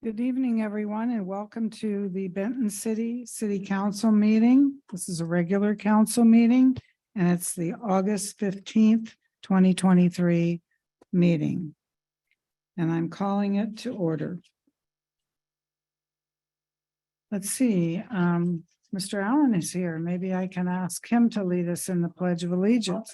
Good evening, everyone, and welcome to the Benton City Council meeting. This is a regular council meeting, and it's the August 15th, 2023 meeting. And I'm calling it to order. Let's see, Mr. Allen is here. Maybe I can ask him to lead us in the Pledge of Allegiance.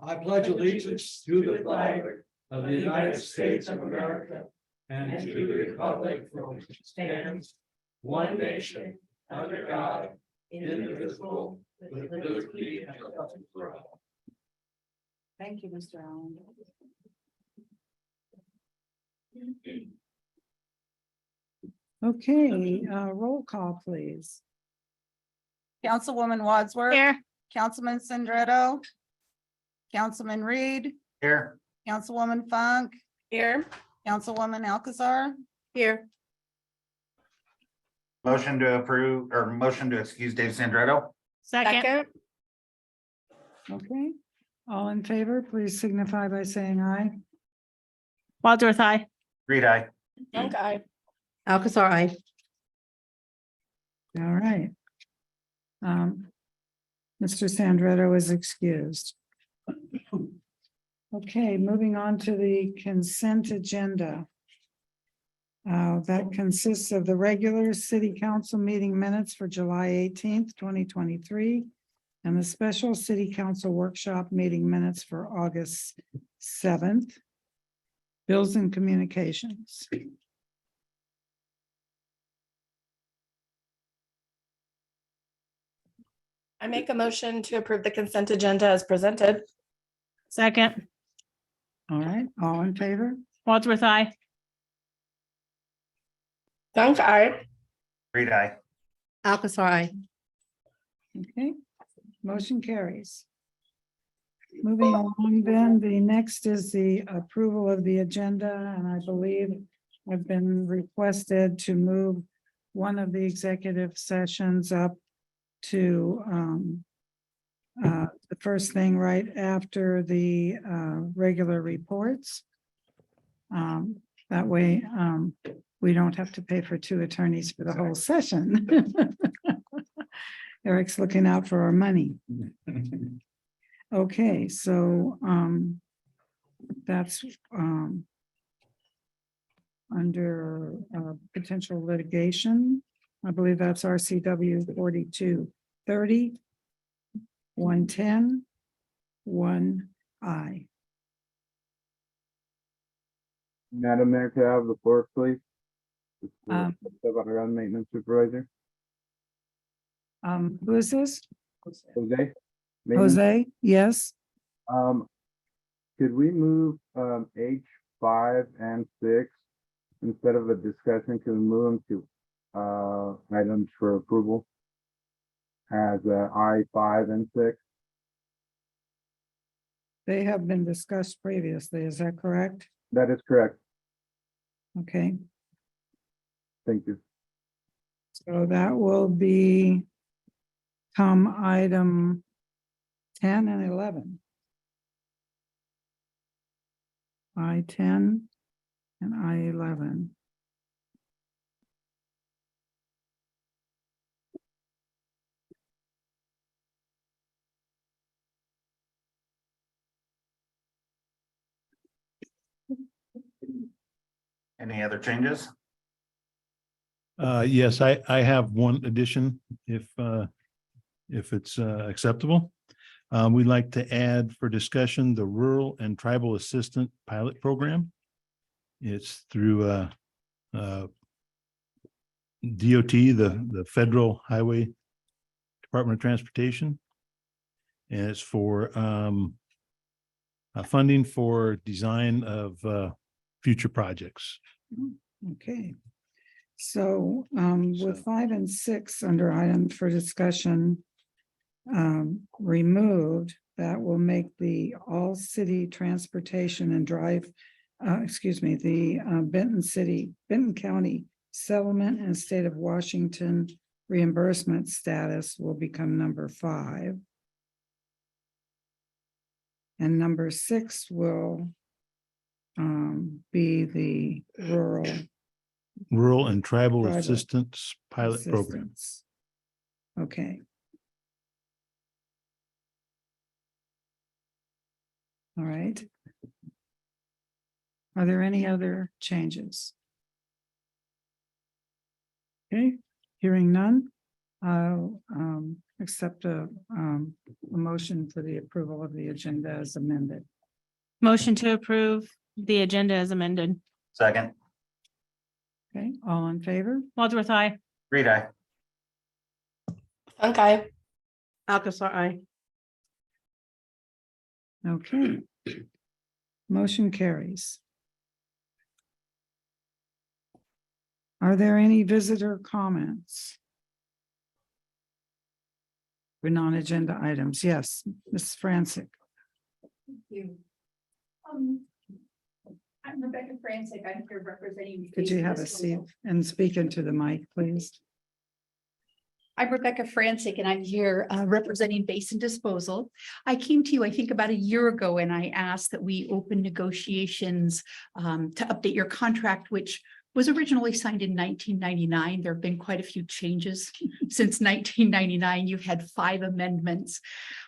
I pledge allegiance to the flag of the United States of America and to the republic for which it stands, one nation, under God, indivisible, with liberty and justice for all. Thank you, Mr. Allen. Okay, roll call, please. Councilwoman Wadsworth. Here. Councilman Sandretto. Councilman Reed. Here. Councilwoman Funk. Here. Councilwoman Alcazar. Here. Motion to approve or motion to excuse Dave Sandretto. Second. Okay, all in favor, please signify by saying aye. Wadsworth, aye. Reed, aye. Young aye. Alcazar, aye. All right. Mr. Sandretto is excused. Okay, moving on to the consent agenda. That consists of the regular city council meeting minutes for July 18th, 2023, and the special city council workshop meeting minutes for August 7th. Bills and communications. I make a motion to approve the consent agenda as presented. Second. All right, all in favor? Wadsworth, aye. Young aye. Reed, aye. Alcazar, aye. Okay, motion carries. Moving along then, the next is the approval of the agenda, and I believe I've been requested to move one of the executive sessions up to the first thing right after the regular reports. That way, we don't have to pay for two attorneys for the whole session. Eric's looking out for our money. Okay, so that's under potential litigation. I believe that's RCW 4230 110 1I. Madam Mayor, could I have the floor, please? Um, About our own maintenance supervisor, Who is this? Jose. Maintenance. Jose, yes. Could we move H5 and 6 instead of a discussion? Can we move them to items for approval as I5 and 6? They have been discussed previously, is that correct? That is correct. Okay, Thank you. so that will be item 10 and 11. I-10 and I-11. Any other changes? Yes, I have one addition if it's acceptable. We'd like to add for discussion the Rural and Tribal Assistant Pilot Program. It's through DOT, the Federal Highway Department of Transportation. And it's for funding for design of future projects. Okay. So with 5 and 6 under item for discussion removed, that will make the all city transportation and drive, the Benton County Settlement and State of Washington reimbursement status will become number 5. And number 6 will be the Rural and Tribal Tribal Assistance Pilot Program. assistance. Okay. All right. Are there any other changes? Okay, hearing none, I'll accept a motion for the approval of the agenda as amended. Motion to approve the agenda as amended. Second, Okay, all in favor? Wadsworth, aye. Reed, aye. Funk, aye. Alcazar, I. Okay. Motion carries. Are there any visitor comments? For non-agenda items? Yes, Ms. Francis. Thank you. I'm Rebecca Francis. I'm here representing. Could you Basin have a Disposal. seat and speak into the mic, please? I'm Rebecca Francis and I'm here representing Basin Disposal. I came to you, I think, about a year ago, and I asked that we open negotiations to update your contract, which was originally signed in 1999. There have been quite a few changes since 1999. You've had 5 amendments.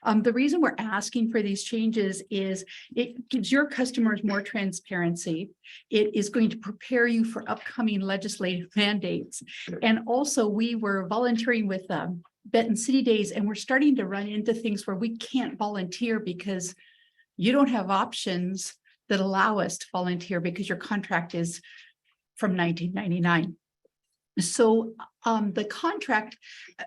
The reason we're asking for these changes is it gives your customers more transparency. It is going to prepare you for upcoming legislative mandates. And also, we were volunteering with Benton City Days, and we're starting to run into things where we can't volunteer because you don't have options that allow us to volunteer because your contract is from 1999. So the contract,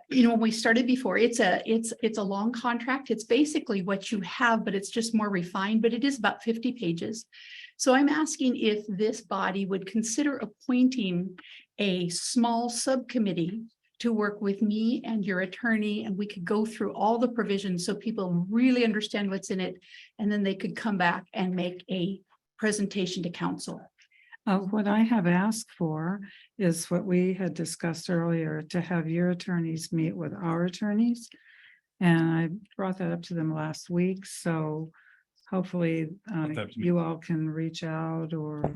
when we started before, it's a long contract. It's basically what you have, but it's just more refined, but it is about 50 pages. So I'm asking if this body would consider appointing a small subcommittee to work with me and your attorney, and we could go through all the provisions so people really understand what's in it, and then they could come back and make a presentation to council. What I have asked for is what we had discussed earlier, to have your attorneys meet with our attorneys. And I brought that up to them last week, so hopefully you all can reach out or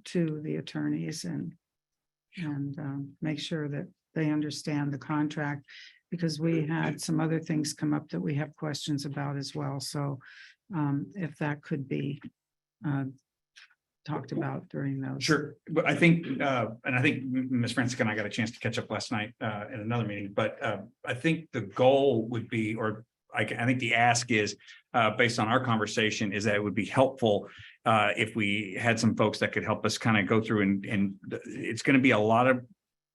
to the attorneys and make sure that they understand the contract, because we had some other things come up that we have questions about as well. So if that could be talked about during those. Sure, but I think, and I think Ms. Francis and I got a chance to catch up last night in another meeting, but I think the goal would be, or I think the ask is, based on our conversation, is that it would be helpful if we had some folks that could help us kind of go through and it's going to be a lot of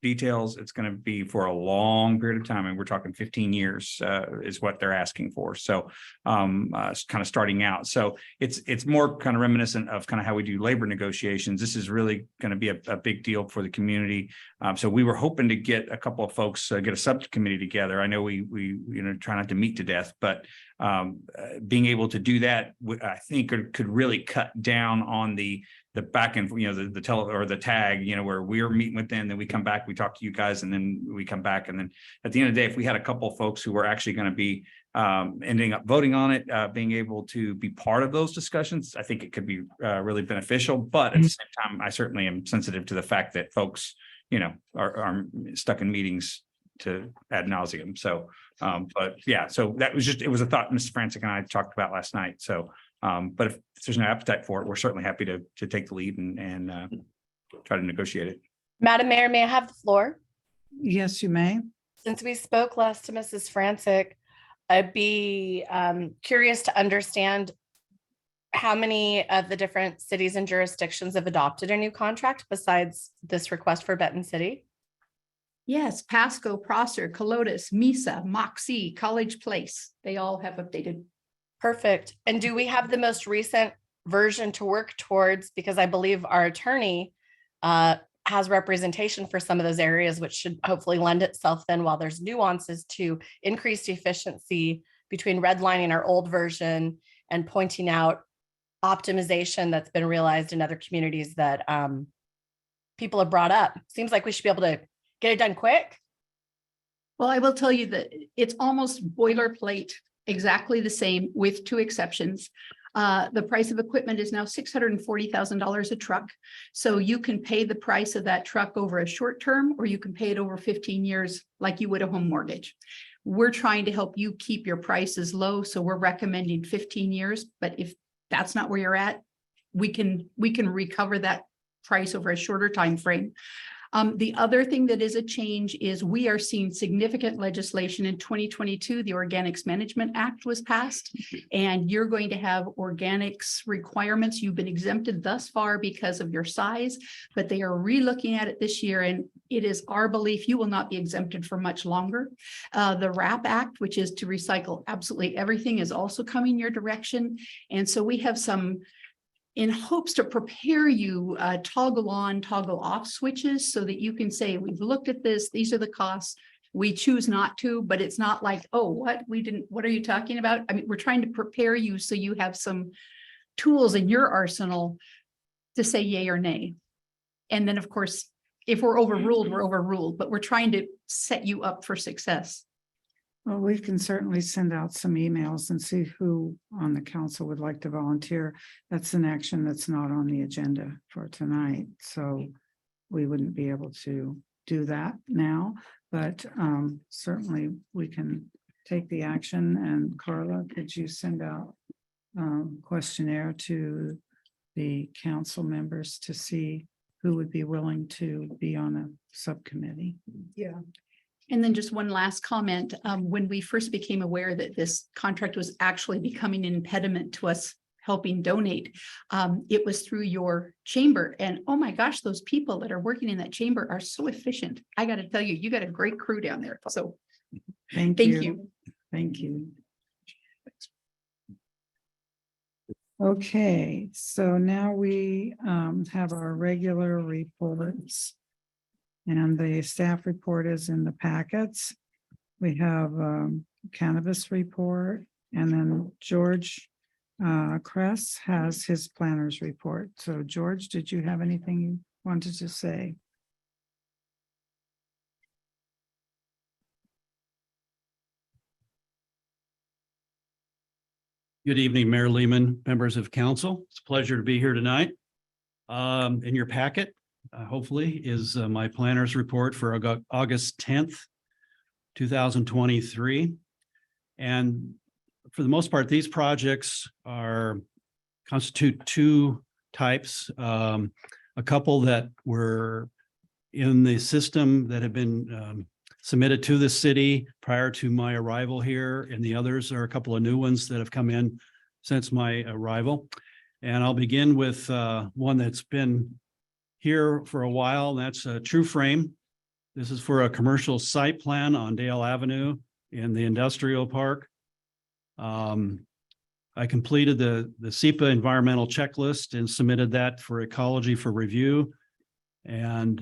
details. It's going to be for a long period of time, and we're talking 15 years is what they're asking for. So kind of starting out. So it's more kind of reminiscent of kind of how we do labor negotiations. This is really going to be a big deal for the community. So we were hoping to get a couple of folks, get a subcommittee together. I know we try not to meet to death, but being able to do that, I think could really cut down on the back end, the tag, where we're meeting with them, then we come back, we talk to you guys, and then we come back. And then at the end of the day, if we had a couple of folks who were actually going to be ending up voting on it, being able to be part of those discussions, I think it could be really beneficial. But at the same time, I certainly am sensitive to the fact that folks, are stuck in meetings to ad nauseum. So, but yeah, so that was it was a thought Mr. Francis and I talked about last night. So, but if there's no appetite for it, we're certainly happy to take the lead and try to negotiate it. Madam Mayor, may I have the floor? Yes, you may. Since we spoke last to Mrs. Frantic, I'd be curious to understand how many of the different cities and jurisdictions have adopted a new contract besides this request for Benton City? Yes, Pasco, Prosser, Colotis, Mesa, Moxie, College Place, they all have updated. Perfect. And do we have the most recent version to work towards? Because I believe our attorney has representation for some of those areas, which should hopefully lend itself then, while there's nuances, to increased efficiency between redlining our old version and pointing out optimization that's been realized in other communities that people have brought up. Seems like we should be able to get it done quick. Well, I will tell you that it's almost boilerplate, exactly the same with two exceptions. The price of equipment is now $640,000 a truck. So you can pay the price of that truck over a short term, or you can pay it over 15 years like you would a home mortgage. We're trying to help you keep your prices low, so we're recommending 15 years, but if that's not where you're at, we can recover that price over a shorter time frame. The other thing that is a change is we are seeing significant legislation in 2022. The Organics Management Act was passed, and you're going to have organics requirements. You've been exempted thus far because of your size, but they are relooking at it this year, and it is our belief you will not be exempted for much longer. The WRAP Act, which is to recycle absolutely everything, is also coming your direction. And so we have some, in hopes to prepare you, toggle on, toggle off switches so that you can say, we've looked at this, these are the costs. We choose not to, but it's not like, oh, what are you talking about? I mean, we're trying to prepare you so you have some tools in your arsenal to say yay or nay. And then, of course, if we're overruled, but we're trying to set you up for success. Well, we can certainly send out some emails and see who on the council would like to volunteer. That's an action that's not on the agenda for tonight, so we wouldn't be able to do that now, but certainly we can take the action. And Carla, could you send out questionnaire to the council members to see who would be willing to be on a subcommittee? Yeah. And then just one last comment. When we first became aware that this contract was actually becoming an impediment to us helping donate, it was through your chamber. And oh my gosh, those people that are working in that chamber are so efficient. I got to tell you, you got a great crew down there. So Thank you. Thank you. Okay, so now we have our regular reports. And the staff report is in the packets. We have cannabis report, and then George Kress has his planner's report. So George, did you have anything you wanted to say? Good evening, Mayor Lehman, members of council. It's a pleasure to be here tonight. In your packet, hopefully, is my planner's report for August 10th, 2023. And for the most part, these projects constitute two types. A couple that were in the system that have been submitted to the city prior to my arrival here, and the others are a couple of new ones that have come in since my arrival. And I'll begin with one that's been here for a while. That's a True Frame. This is for a commercial site plan on Dale Avenue in the industrial park. I completed the SEPA environmental checklist and submitted that for ecology for review. And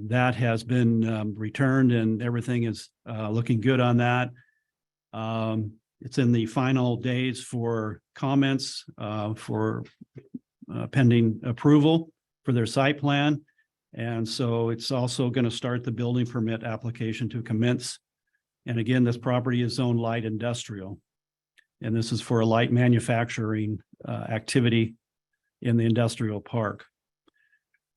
that has been returned, and everything is looking good on that. It's in the final days for comments for pending approval for their site plan. And so it's also going to start the building permit application to commence. And again, this property is zoned light industrial. And this is for a light manufacturing activity in the industrial park.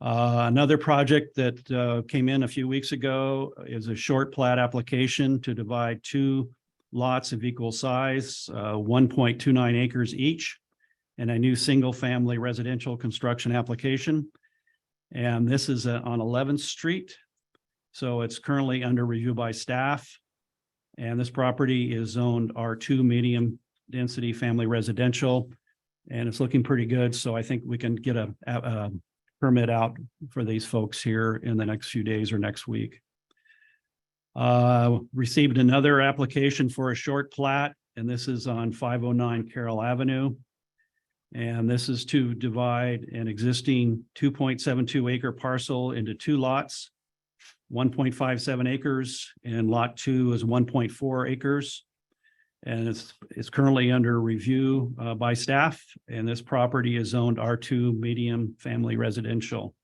Another project that came in a few weeks ago is a short plat application to divide two lots of equal size, 1.29 acres each, and a new single-family residential construction application. And this is on 11th Street. So it's currently under review by staff. And this property is zoned R2 medium density family residential. And it's looking pretty good. So I think we can get a permit out for these folks here in the next few days or next week. Received another application for a short plat, and this is on 509 Carroll Avenue. And this is to divide an existing 2.72 acre parcel into two lots, 1.57 acres, and lot 2 is 1.4 acres. And it's currently under review by staff, and this property is zoned R2 medium family residential.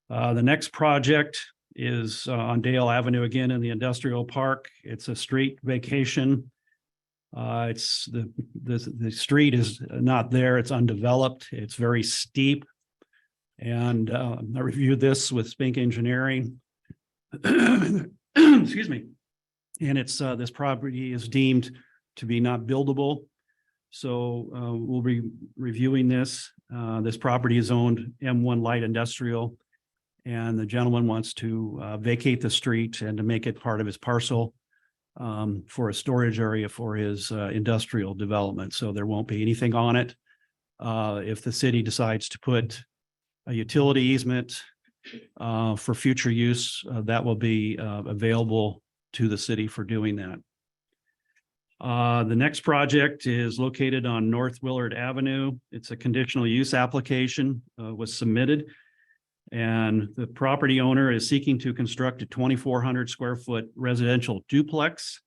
The next project is on Dale Avenue again in the industrial park. It's a street vacation. It's the street is not there. It's undeveloped. It's very steep. And I reviewed this with Spink Engineering. Excuse me. And it's this property is deemed to be not buildable. So we'll be reviewing this. This property is owned M1 Light Industrial. And the gentleman wants to vacate the street and to make it part of his parcel for a storage area for his industrial development. So there won't be anything on it. If the city decides to put a utility easement for future use, that will be available to the city for doing that. The next project is located on North Willard Avenue. It's a conditional use application was submitted. And the property owner is seeking to construct a 2,400 square foot residential duplex.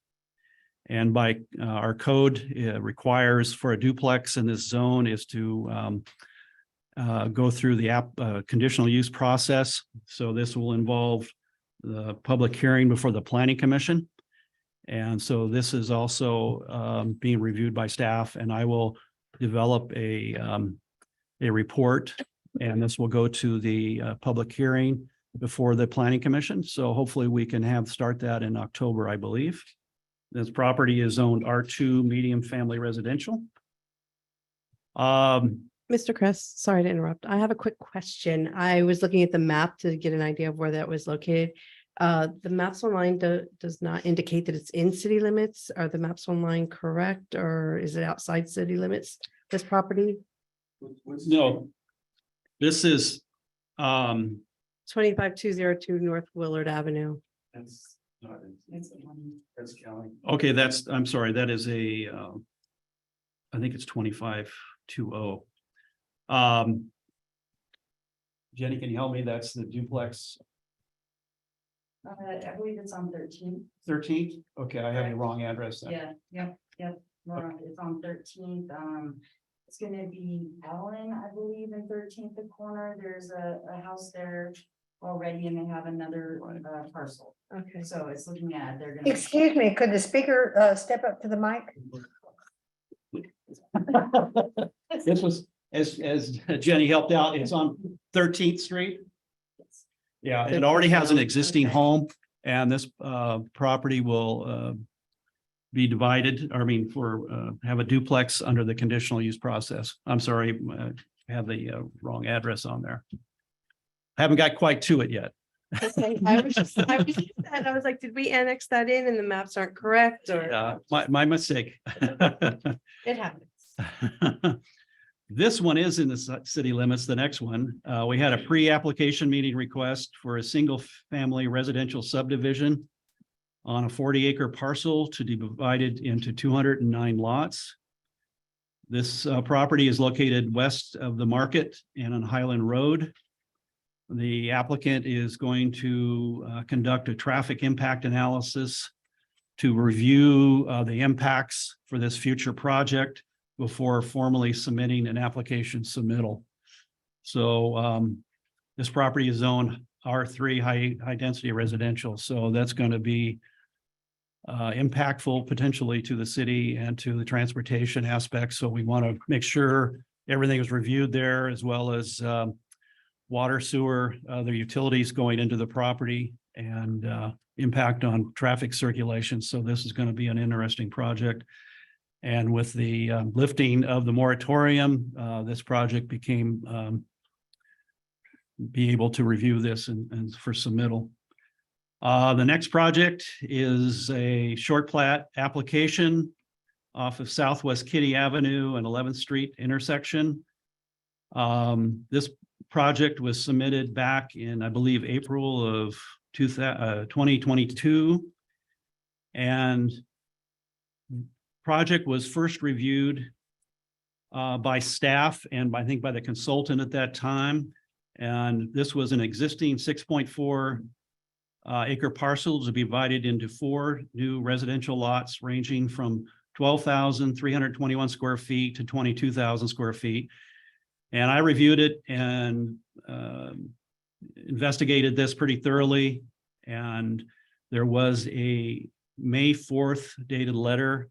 And by our code, it requires for a duplex in this zone is to go through the conditional use process. So this will involve the public hearing before the Planning Commission. And so this is also being reviewed by staff, and I will develop a report. And this will go to the public hearing before the Planning Commission. So hopefully we can start that in October, I believe. This property is zoned R2 medium family residential. Mr. Chris, sorry to interrupt. I have a quick question. I was looking at the map to get an idea of where that was located. The maps online does not indicate that it's in city limits. Are the maps online correct, or is it outside city limits, this property? No. This is 25202 North Willard Avenue. that's not, that's county. Okay, I'm sorry, that is I think it's 2520. Jenny, can you help me? That's the duplex. I believe it's on 13th. 13th? Okay, I have the wrong address then. Yep. It's on 13th. It's gonna be Ellen, I believe, in 13th the corner. There's a house there already, and they have another parcel. Okay. So it's looking at, they're gonna. Excuse me, could the speaker step up to the mic? This was, as Jenny helped out, it's on 13th Street. Yeah, it already has an existing home, and this property will be divided, have a duplex under the conditional use process. I'm sorry, I have the wrong address on there. Haven't got quite to it yet. Okay, I was like, did we annex that in and the maps aren't correct, or? My mistake. It happens. This one is in the city limits. The next one, we had a pre-application meeting request for a single family residential subdivision on a 40-acre parcel to be divided into 209 lots. This property is located west of the market and on Highland Road. The applicant is going to conduct a traffic impact analysis to review the impacts for this future project before formally submitting an application submittal. So this property is zoned R3 high density residential. So that's going to be impactful potentially to the city and to the transportation aspect. So we want to make sure everything is reviewed there, as well as water, sewer, other utilities going into the property, and impact on traffic circulation. So this is going to be an interesting project. And with the lifting of the moratorium, this project became be able to review this and for submittal. The next project is a short plat application off of Southwest Kitty Avenue and 11th Street intersection. This project was submitted back in, I believe, April of 2022. And project was first reviewed by staff and I think by the consultant at that time. And this was an existing 6.4 acre parcel to be divided into 4 new residential lots ranging from 12,321 square feet to 22,000 square feet. And I reviewed it and investigated this pretty thoroughly. And there was a May 4th dated letter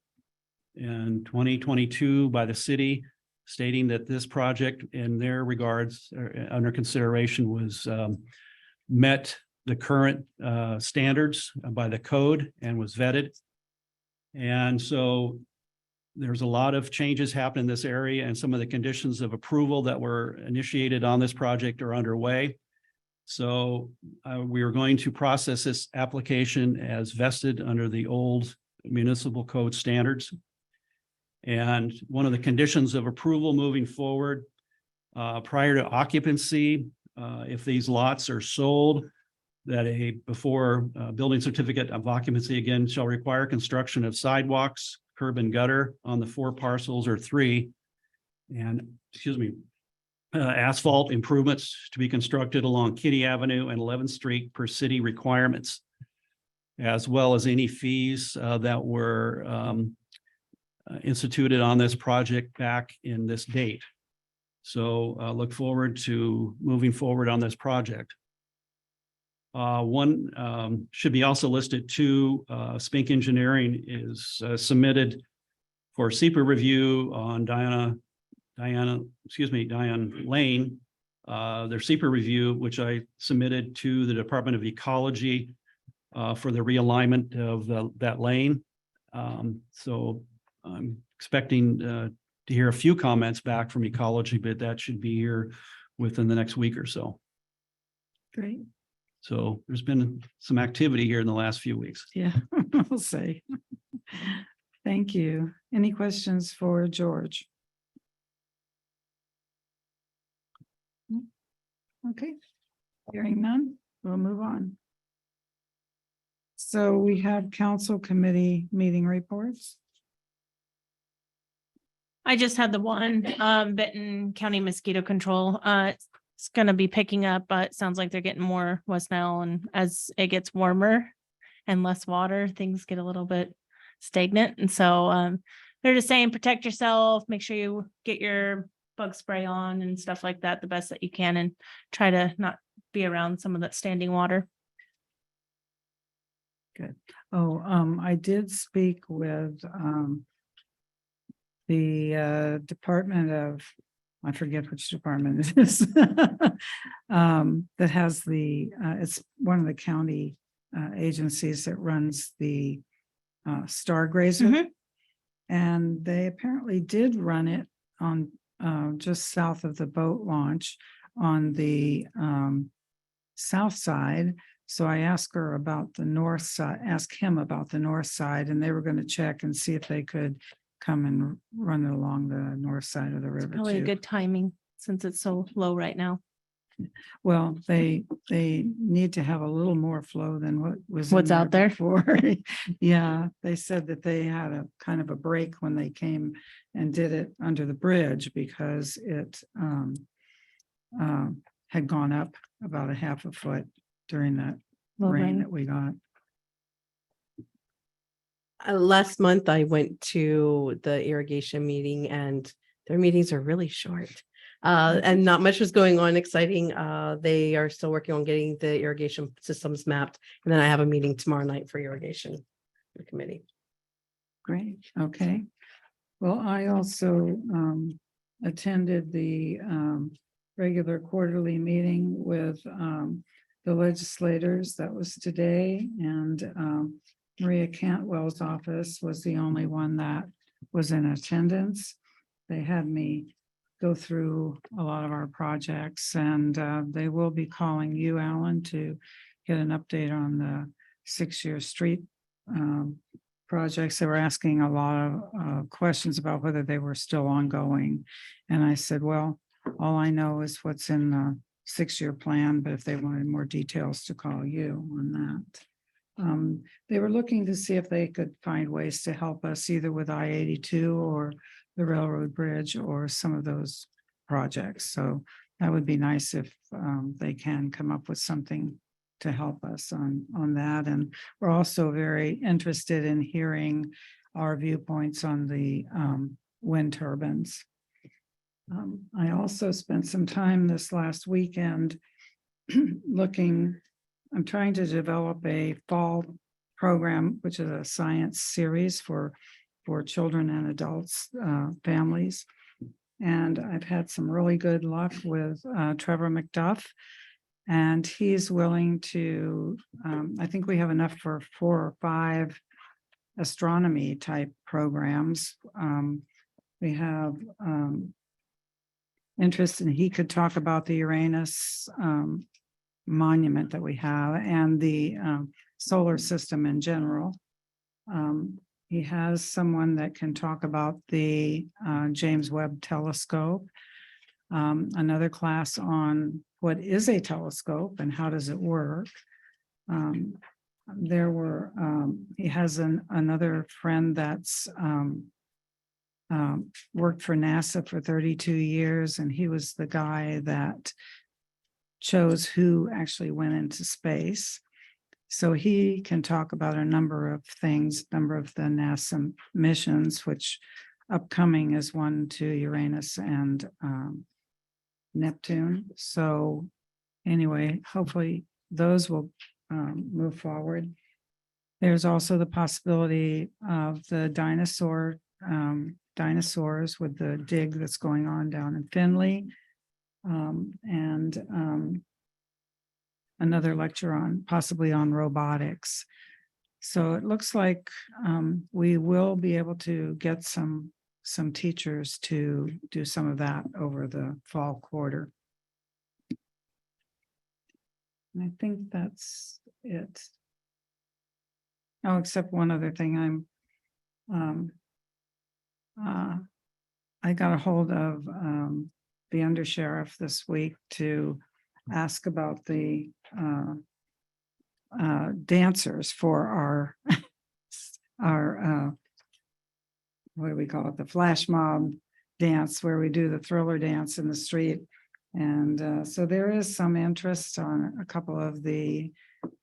in 2022 by the city stating that this project in their regards under consideration was met the current standards by the code and was vetted. And so there's a lot of changes happening in this area, and some of the conditions of approval that were initiated on this project are underway. So we are going to process this application as vested under the old municipal code standards. And one of the conditions of approval moving forward, prior to occupancy, if these lots are sold, that before building certificate of occupancy again shall require construction of sidewalks, curb and gutter on the 4 parcels or 3. And, asphalt improvements to be constructed along Kitty Avenue and 11th Street per city requirements, as well as any fees that were instituted on this project back in this date. So look forward to moving forward on this project. One should be also listed too. Spink Engineering is submitted for SEPA review on Diane Lane. Their SEPA review, which I submitted to the Department of Ecology for the realignment of that lane. So I'm expecting to hear a few comments back from Ecology, but that should be here within the next week or so. Great. So there's been some activity here in the last few weeks. Yeah, we'll see. Thank you. Any questions for George? Okay, hearing none, we'll move on. So we have council committee meeting reports. I just had the one, Benton County Mosquito Control. It's gonna be picking up, but it sounds like they're getting more West Nile, and as it gets warmer and less water, things get a little bit stagnant. And so they're just saying, protect yourself, make sure you get your bug spray on and stuff like that the best that you can, and try to not be around some of that standing water. Good. Oh, I did speak with the Department of, I forget which department it is. That has it's one of the county agencies that runs the Stargrazer. And they apparently did run it on just south of the boat launch on the south side. So I asked her about the north side, asked him about the north side, and they were going to check and see if they could come and run it along the north side of the river Probably a too. good timing since it's so low right now. Well, they need to have a little more flow than what was in What's out there? before. Yeah, they said that they had a kind of a break when they came and did it under the bridge because it had gone up about a half a foot during that Low rain rain. that we got. Last month, I went to the irrigation meeting and their meetings are really short. And not much was going on exciting. They are still working on getting the irrigation systems mapped. And then I have a meeting tomorrow night for irrigation committee. Great, okay. Well, I also attended the regular quarterly meeting with the legislators. That was today, and Maria Cantwell's office was the only one that was in attendance. They had me go through a lot of our projects, and they will be calling you, Alan, to get an update on the 6-year street projects. They were asking a lot of questions about whether they were still ongoing. And I said, well, all I know is what's in the 6-year plan, but if they wanted more details, to call you on that. They were looking to see if they could find ways to help us either with I-82 or the railroad bridge or some of those projects. So that would be nice if they can come up with something to help us on that. And we're also very interested in hearing our viewpoints on the wind turbines. I also spent some time this last weekend looking I'm trying to develop a fall program, which is a science series for children and adults, families. And I've had some really good luck with Trevor McDuff. And he's willing to, I think we have enough for 4 or 5 astronomy type programs. We have interest, and he could talk about the Uranus monument that we have and the solar system in general. He has someone that can talk about the James Webb Telescope. Another class on what is a telescope and how does it work. He has another friend that's worked for NASA for 32 years, and he was the guy that chose who actually went into space. So he can talk about a number of things, number of the NASA missions, which upcoming is one to Uranus and Neptune. So anyway, hopefully those will move forward. There's also the possibility of the dinosaurs with the dig that's going on down in Finley. And another lecture on possibly on robotics. So it looks like we will be able to get some teachers to do some of that over the fall quarter. And I think that's it. Oh, except one other thing, I got a hold of the undersheriff this week to ask about the dancers for our what do we call it? The flash mob dance, where we do the thriller dance in the street. And so there is some interest on a couple of the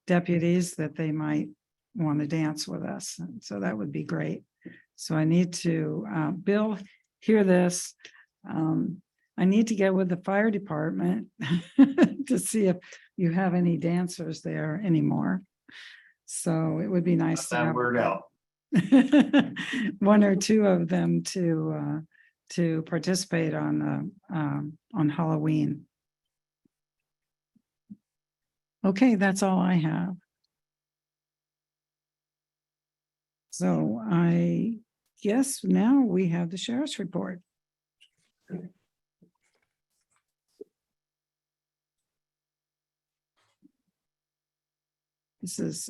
deputies that they might want to dance with us. And so that would be great. So I need to, Bill, hear this. I need to get with the fire department to see if you have any dancers there anymore. So it would be nice to That have word out. 1 or 2 of them to participate on Halloween. Okay, that's all I have. So I guess now we have the sheriff's report. This is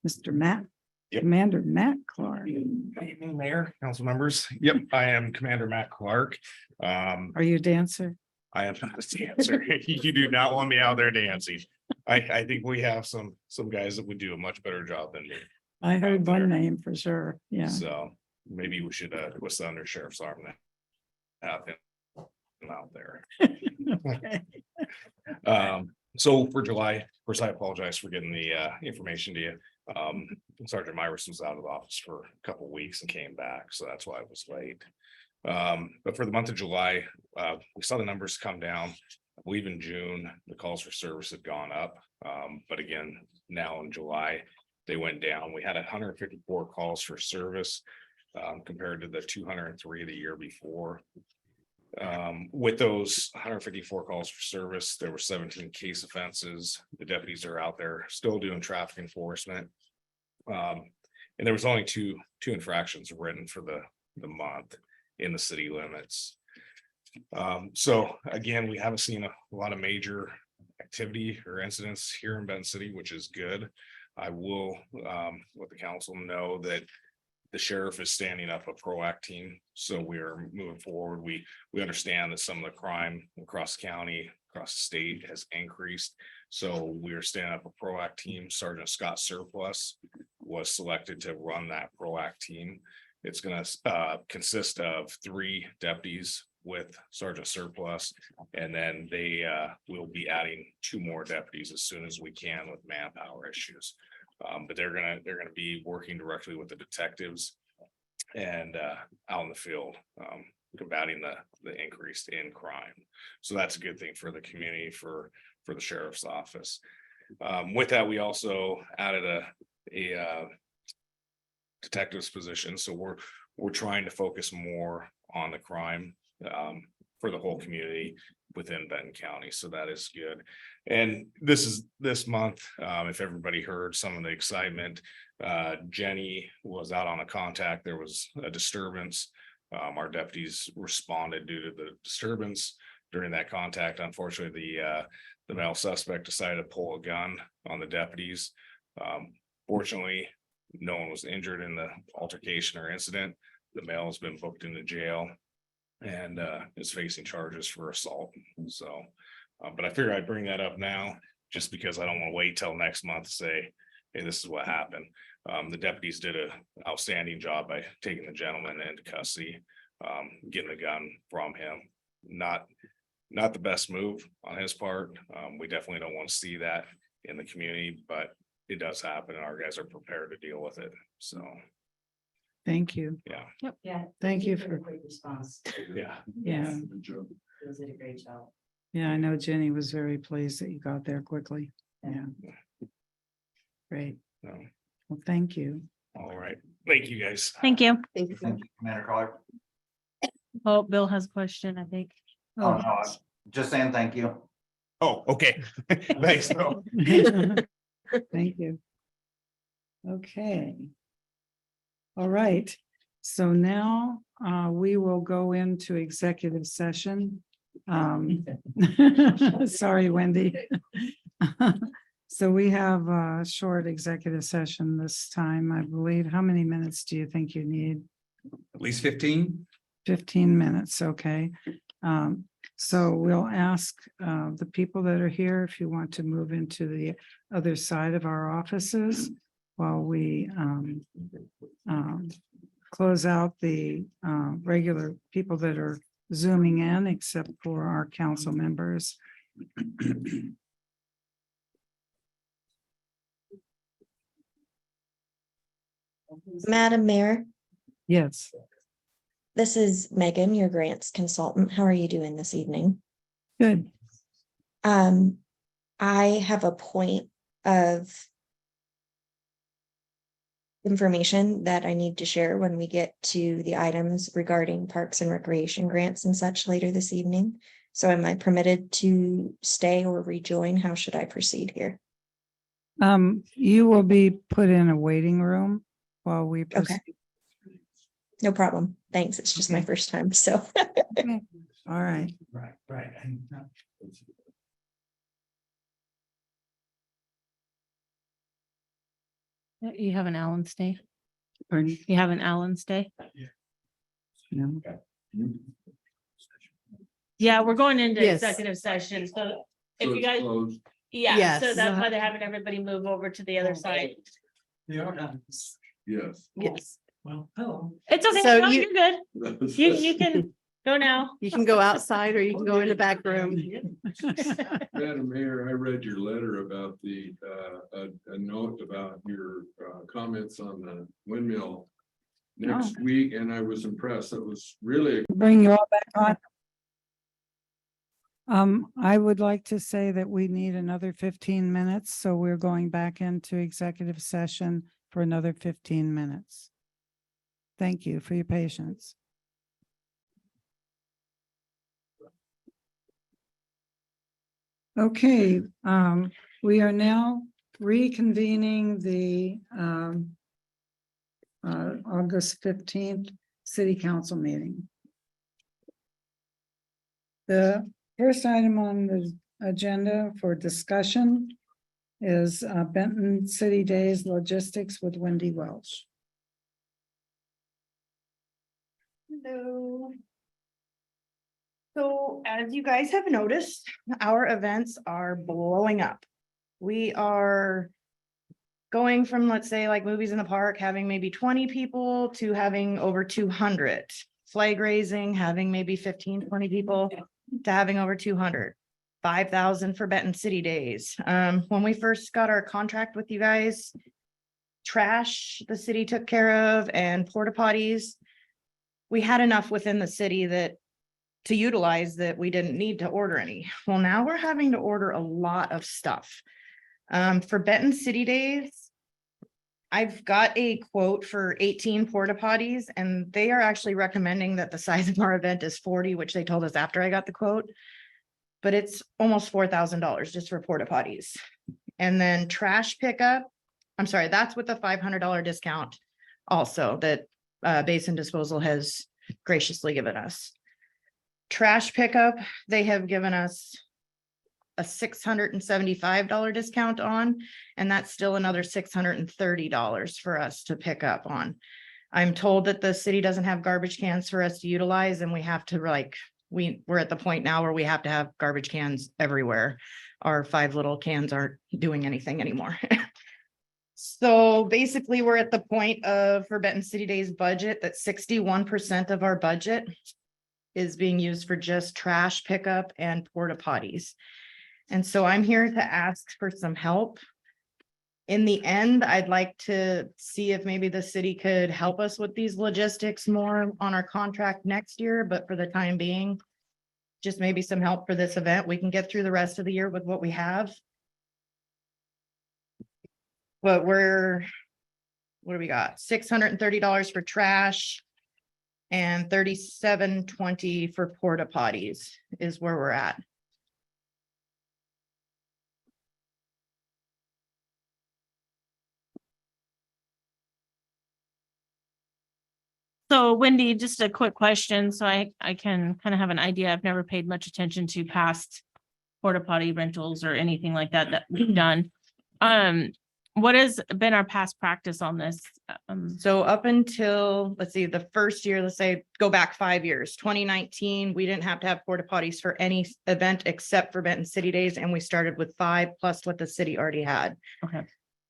Mr. Matt, Yep. Commander Matt Clark. Good evening, Mayor, council members. Yep, I am Commander Matt Clark. Are you a dancer? I am not a dancer. You do not want me out there dancing. I think we have some guys that would do a much better job than me. I heard there. one name for sure. Yeah. So maybe we should twist the under sheriff's arm and have him out there. Okay. So for July, first, I apologize for getting the information to you. Sergeant Myers was out of the office for a couple of weeks and came back, so that's why I was late. But for the month of July, we saw the numbers come down. I believe in June, the calls for service had gone up. But again, now in July, they went down. We had 154 calls for service compared to the 203 the year before. With those 154 calls for service, there were 17 case offenses. The deputies are out there still doing traffic enforcement. And there was only two infractions written for the month in the city limits. So again, we haven't seen a lot of major activity or incidents here in Benton City, which is good. I will let the council know that the sheriff is standing up a PROACT team. So we're moving forward. We understand that some of the crime across the county, across the state has increased. So we are standing up a PROACT team. Sergeant Scott Surplus was selected to run that PROACT team. It's going to consist of 3 deputies with Sergeant Surplus, and then they will be adding 2 more deputies as soon as we can with manpower issues. But they're gonna be working directly with the detectives and out in the field, combating the increase in crime. So that's a good thing for the community, for the sheriff's office. With that, we also added a detective's position, so we're trying to focus more on the crime for the whole community within Benton County, so that is good. And this month, if everybody heard some of the excitement, Jenny was out on a contact. There was a disturbance. Our deputies responded due to the disturbance during that contact. Unfortunately, the male suspect decided to pull a gun on the deputies. Fortunately, no one was injured in the altercation or incident. The male has been booked into jail and is facing charges for assault. So, but I figure I'd bring that up now just because I don't want to wait till next month to say, hey, this is what happened. The deputies did an outstanding job by taking the gentleman into custody, getting the gun from him. Not the best move on his part. We definitely don't want to see that in the community, but it does happen and our guys are prepared to deal with it. So, Thank you. yeah, Yeah. Thank you did a for- Quick response. yeah. Yeah, You did a great job. yeah, I know Jenny was very pleased that you got there quickly. Yeah. Great. So, Well, thank you. all right. Thank you, guys. Thank you. Thank you. Thank you, Commander Collar. Oh, Bill has a question, I think. Oh, no, I'm just saying thank you. Oh, okay. Thanks, Bill. Thank you. Okay. All right, so now we will go into executive session. Sorry, Wendy. So we have a short executive session this time, I believe. How many minutes do you think you need? At least 15. 15 minutes, okay. So we'll ask the people that are here if you want to move into the other side of our offices while we close out the regular people that are zooming in, except for our council members. Madam Mayor, Yes, this is Megan, your grants consultant. How are you doing this evening? good. I have a point of information that I need to share when we get to the items regarding parks and recreation grants and such later this evening. So am I permitted to stay or rejoin? How should I proceed here? You will be put in a waiting room while we Okay. proceed. No problem. Thanks. It's just my Okay. first time, so. Okay. All right. Right. You have an Allen stay. Pardon? You have an Allen stay. No. Yeah, we're going into Yes. executive session, so if you guys, Yes. so that's why they're having everybody move over to the other side. Yes. Yes. Well, hello. It's okay, So no, you- you're good. You can go now. You can go outside or you can go in the back room. Madam Mayor, I read your letter about the, a note about your comments on the windmill next week, and I was impressed. It was really. Bring you all back on. I would like to say that we need another 15 minutes, so we're going back into executive session for another 15 minutes. Thank you for your patience. Okay, we are now reconvening the August 15th City Council meeting. The first item on the agenda for discussion is Benton City Days Logistics with Wendy Welch. Hello. So as you guys have noticed, our events are blowing up. We are going from, let's say, like movies in the park, having maybe 20 people to having over 200. Flag raising, having maybe 15, 20 people to having over 200. 5,000 for Benton City Days. When we first got our contract with you guys, trash the city took care of and porta potties. We had enough within the city that to utilize that we didn't need to order any. Well, now we're having to order a lot of stuff. For Benton City Days, I've got a quote for 18 porta potties, and they are actually recommending that the size of our event is 40, which they told us after I got the quote. But it's almost $4,000 just for porta potties. And then trash pickup, I'm sorry, that's with the $500 discount also that Basin Disposal has graciously given us. Trash pickup, they have given us a $675 discount on, and that's still another $630 for us to pick up on. I'm told that the city doesn't have garbage cans for us to utilize, and we have to we're at the point now where we have to have garbage cans everywhere. Our 5 little cans aren't doing anything anymore. So basically, we're at the point of, for Benton City Days budget, that 61% of our budget is being used for just trash pickup and porta potties. And so I'm here to ask for some help. In the end, I'd like to see if maybe the city could help us with these logistics more on our contract next year, but for the time being, just maybe some help for this event. We can get through the rest of the year with what we have. But what do we got? $630 for trash and $37.20 for porta potties is where we're at. So Wendy, just a quick question. So I can kind of have an idea. I've never paid much attention to past porta potty rentals or anything like that we've done. What has been our past practice on this? So up until, let's see, the first year, let's say, go back 5 years, 2019, we didn't have to have porta potties for any event except for Benton City Days. And we started with 5 plus what the city already had. Okay.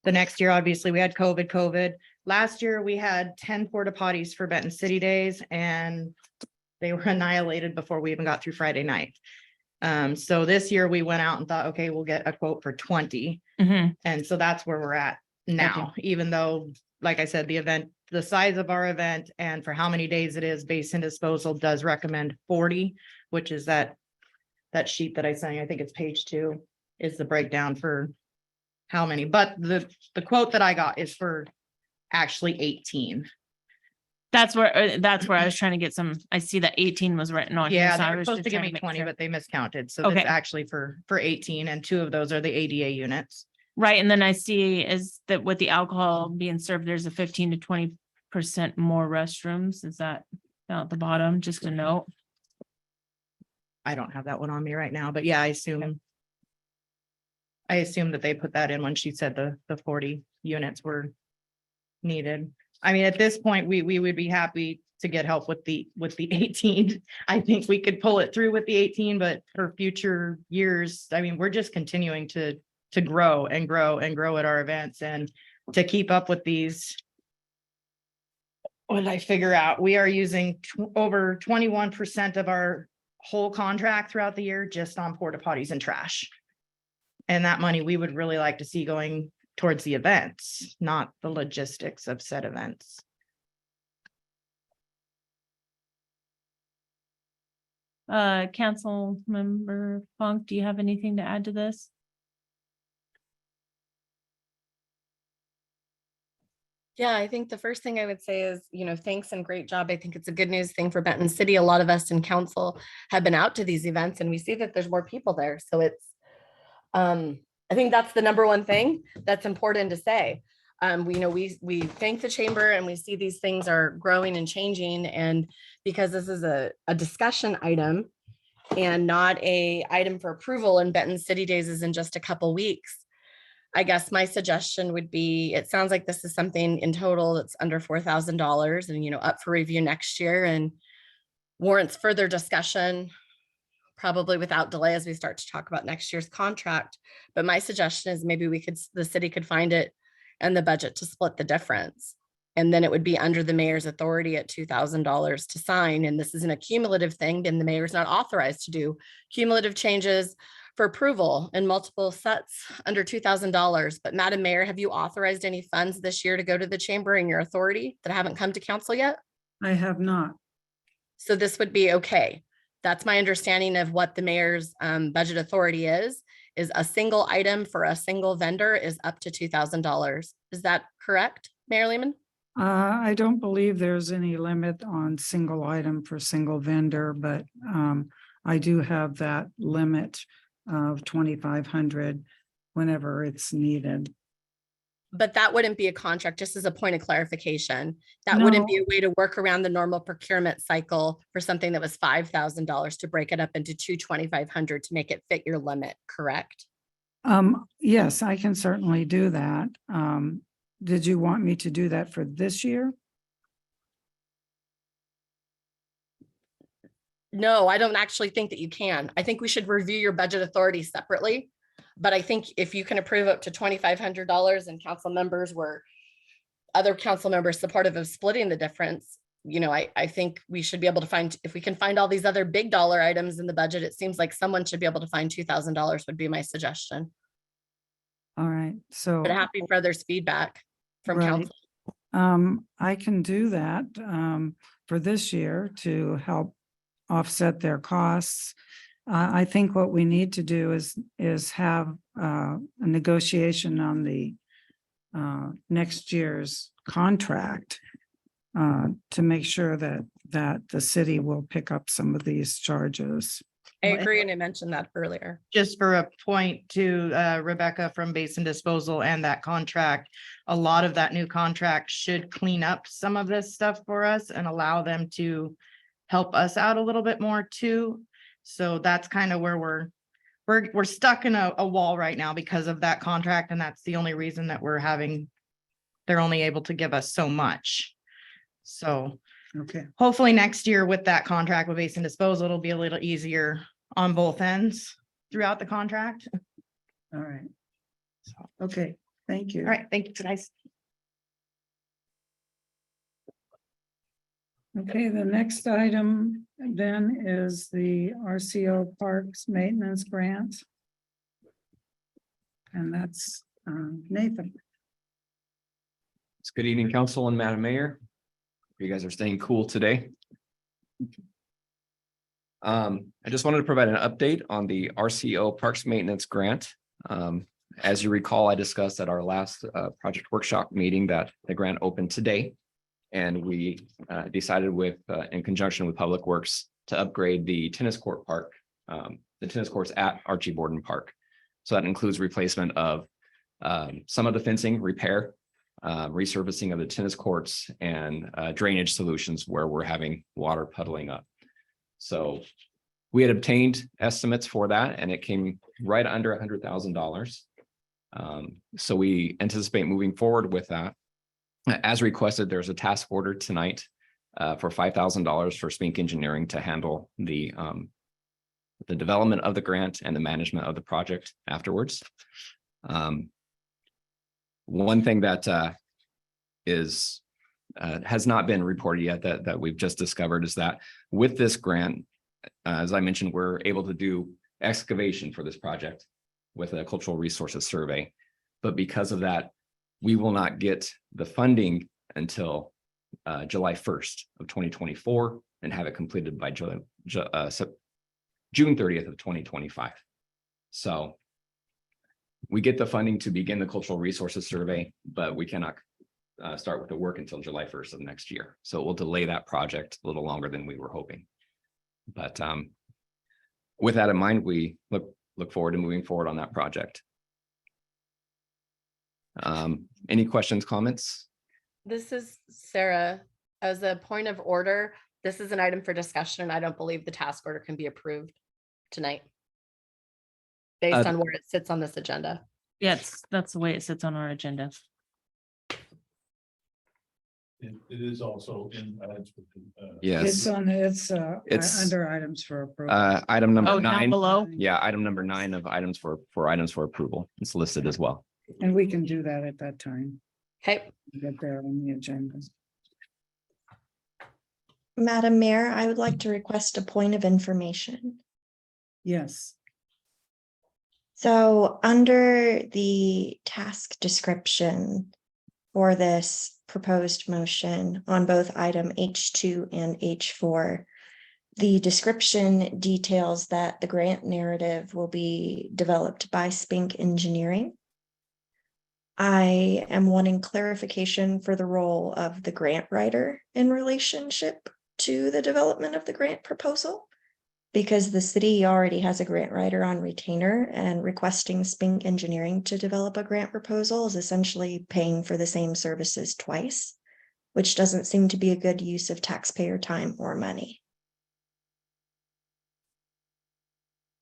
The next year, obviously, we had COVID. Last year, we had 10 porta potties for Benton City Days, and they were annihilated before we even got through Friday night. So this year we went out and thought, okay, we'll get a quote for 20. And so that's where we're at now, even though, like I said, the event, the size of our event and for how many days it is, Basin Disposal does recommend 40, which is that sheet that I sent you. I think it's page 2 is the breakdown for how many, but the quote that I got is for actually 18. That's where I was trying to get some. I see that 18 was written on here. Yeah, So I they were was supposed to just give trying me make 20, sure. but they miscounted. So Okay. that's actually for 18, and 2 of those are the ADA units. Right. And then I see is that with the alcohol being served, there's a 15 to 20% more restrooms. Is that down at the bottom? Just a note. I don't have that one on me right now, but yeah, I assume that they put that in when she said the 40 units were needed. I mean, at this point, we would be happy to get help with the 18. I think we could pull it through with the 18, but for future years, I mean, we're just continuing to grow and grow and grow at our events, and to keep up with these. What did I figure out? We are using over 21% of our whole contract throughout the year just on porta potties and trash. And that money we would really like to see going towards the events, not the logistics of said events. Council member Funk, do you have anything to add to this? Yeah, I think the first thing I would say is, thanks and great job. I think it's a good news thing for Benton City. A lot of us in council have been out to these events and we see that there's more people there. So it's, I think that's the number one thing that's important to say. We thank the chamber and we see these things are growing and changing. And because this is a discussion item and not a item for approval, and Benton City Days is in just a couple weeks, I guess my suggestion would be, it sounds like this is something in total that's under $4,000 and, up for review next year and warrants further discussion, probably without delay as we start to talk about next year's contract. But my suggestion is maybe the city could find it and the budget to split the difference. And then it would be under the mayor's authority at $2,000 to sign. And this is an accumulative thing, and the mayor's not authorized to do cumulative changes for approval in multiple sets under $2,000. But Madam Mayor, have you authorized any funds this year to go to the chamber in your authority that haven't come to council yet? I have not. So this would be okay. That's my understanding of what the mayor's budget authority is. is a single item for a single vendor is up to $2,000. Is that correct, Mayor Lehman? I don't believe there's any limit on single item for single vendor, but I do have that limit of 2,500 whenever it's needed. But that wouldn't be a contract, just as a point of clarification. That wouldn't be a way to work around the normal procurement cycle for something that was $5,000 to break it up into 2,500 to make it fit your limit, correct? Yes, I can certainly do that. Did you want me to do that for this year? No, I don't actually think that you can. I think we should review your budget authority separately. But I think if you can approve up to $2,500 and other council members supportive of splitting the difference, I think we should be able to find, if we can find all these other big dollar items in the budget, it seems like someone should be able to find $2,000 would be my suggestion. All right, so. But happy for others' feedback from Right. council. I can do that for this year to help offset their costs. I think what we need to do is have a negotiation on the next year's contract to make sure that the city will pick up some of these charges. I agree, and I mentioned that earlier. Just for a point to Rebecca from Basin Disposal and that contract, a lot of that new contract should clean up some of this stuff for us and allow them to help us out a little bit more too. So that's kind of where we're stuck in a wall right now because of that contract, and that's the only reason that they're only able to give us so much. So okay, hopefully next year with that contract with Basin Disposal, it'll be a little easier on both ends throughout the contract. all right. Okay, thank you. All right, thank you guys. Okay, the next item then is the RCO Parks Maintenance Grant. And that's Nathan. Good evening, Council and Madam Mayor. You guys are staying cool today. I just wanted to provide an update on the RCO Parks Maintenance Grant. As you recall, I discussed at our last project workshop meeting that the grant opened today. And we decided in conjunction with Public Works to upgrade the tennis court park, the tennis courts at Archie Borden Park. So that includes replacement of some of the fencing, repair, resurfacing of the tennis courts, and drainage solutions where we're having water puddling up. So we had obtained estimates for that, and it came right under $100,000. So we anticipate moving forward with that. As requested, there's a task order tonight for $5,000 for Spink Engineering to handle the development of the grant and the management of the project afterwards. One thing that has not been reported yet that we've just discovered is that with this grant, as I mentioned, we're able to do excavation for this project with a cultural resources survey. But because of that, we will not get the funding until July 1st of 2024 and have it completed by June 30th of 2025. So we get the funding to begin the cultural resources survey, but we cannot start with the work until July 1st of next year. So it will delay that project a little longer than we were hoping. But with that in mind, we look forward to moving forward on that project. Any questions, comments? This is Sarah. As a point of order, this is an item for discussion, and I don't believe the task order can be approved tonight based on where it sits on this agenda. Yes, that's the way it sits on our agenda. It is also in. It's Yes, it's under items for approval. item number Oh, down 9. below. Yeah, item number 9 of items for approval. It's listed as well. And we can do that at that time. Okay. Get there on the agenda. Madam Mayor, I would like to request a point of information. Yes. So under the task description for this proposed motion on both item H2 and H4, The description details that the grant narrative will be developed by Spink Engineering. I am wanting clarification for the role of the grant writer in relationship to the development of the grant proposal. Because the city already has a grant writer on retainer, and requesting Spink Engineering to develop a grant proposal is essentially paying for the same services twice, which doesn't seem to be a good use of taxpayer time or money.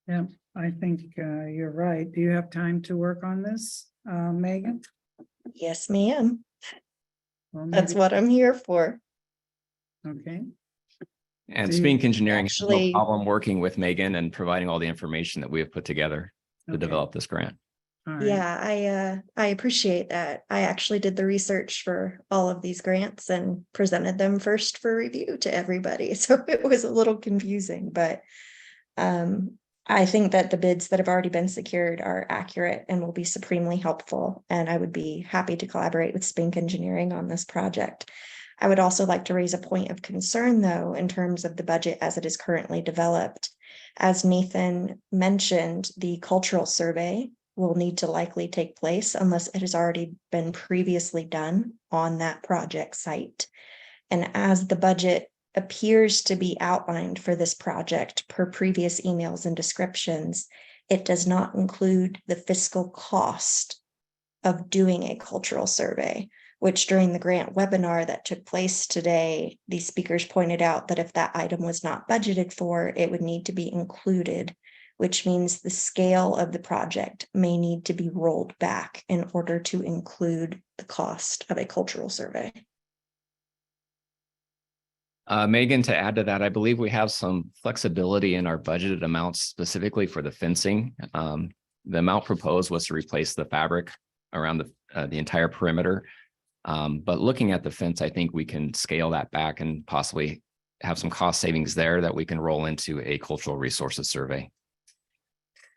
Yeah, I think you're right. Do you have time to work on this, Megan? Yes, ma'am. Well, That's maybe- what I'm here for. Okay, And Do you Spink Engineering has no actually- problem working with Megan and providing all the information that we have put together to Okay. develop this grant. all right. Yeah, I appreciate that. I actually did the research for all of these grants and presented them first for review to everybody. So it was a little confusing, but I think that the bids that have already been secured are accurate and will be supremely helpful. And I would be happy to collaborate with Spink Engineering on this project. I would also like to raise a point of concern, though, in terms of the budget as it is currently developed. As Nathan mentioned, the cultural survey will need to likely take place unless it has already been previously done on that project site. And as the budget appears to be outlined for this project per previous emails and descriptions, it does not include the fiscal cost of doing a cultural survey, which during the grant webinar that took place today, the speakers pointed out that if that item was not budgeted for, it would need to be included, which means the scale of the project may need to be rolled back in order to include the cost of a cultural survey. Megan, to add to that, I believe we have some flexibility in our budgeted amounts specifically for the fencing. The amount proposed was to replace the fabric around the entire perimeter. But looking at the fence, I think we can scale that back and possibly have some cost savings there that we can roll into a cultural resources survey.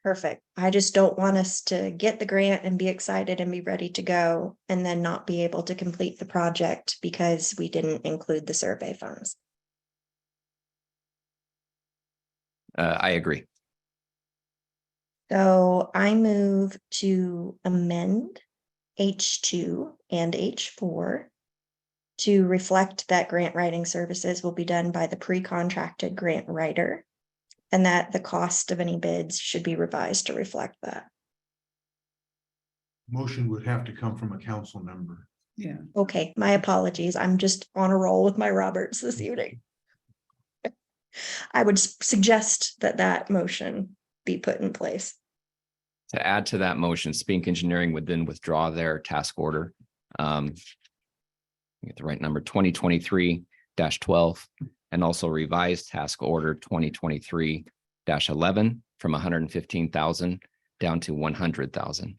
Perfect. I just don't want us to get the grant and be excited and be ready to go and then not be able to complete the project because we didn't include the survey funds. I agree. So I move to amend H2 and H4 to reflect that grant writing services will be done by the pre-contracted grant writer, and that the cost of any bids should be revised to reflect that. Motion would have to come from a council member. Yeah, Okay, my apologies. I'm just on a roll with my Roberts this evening. I would suggest that that motion be put in place. To add to that motion, Spink Engineering would then withdraw their task order. Get the right number, 2023-12, and also revised task order 2023-11 from 115,000 down to 100,000.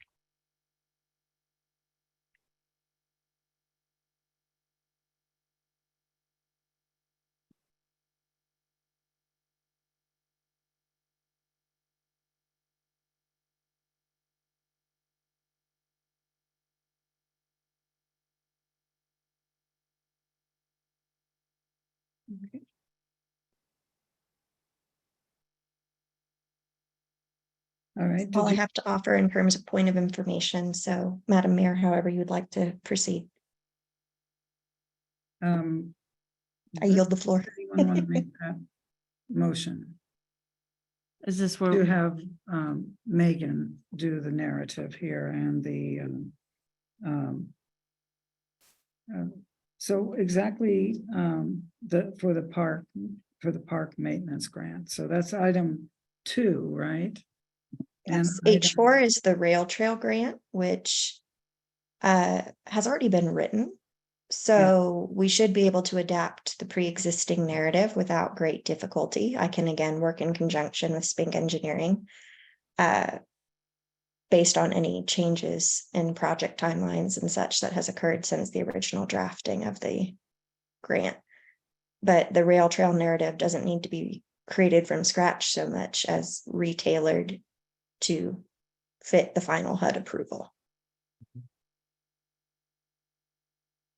okay. All right. All I did you- have to offer in terms of point of information. So, Madam Mayor, however you would like to proceed, I yield the floor. does anyone want to make that motion? Is this To where, have Megan do the narrative here and the so exactly for the park maintenance grant. So that's item 2, right? And Yes, H4 is the rail trail grant, which has already been written. So we should be able to adapt the pre-existing narrative without great difficulty. I can again work in conjunction with Spink Engineering based on any changes in project timelines and such that has occurred since the original drafting of the grant. But the rail trail narrative doesn't need to be created from scratch so much as retailored to fit the final HUD approval.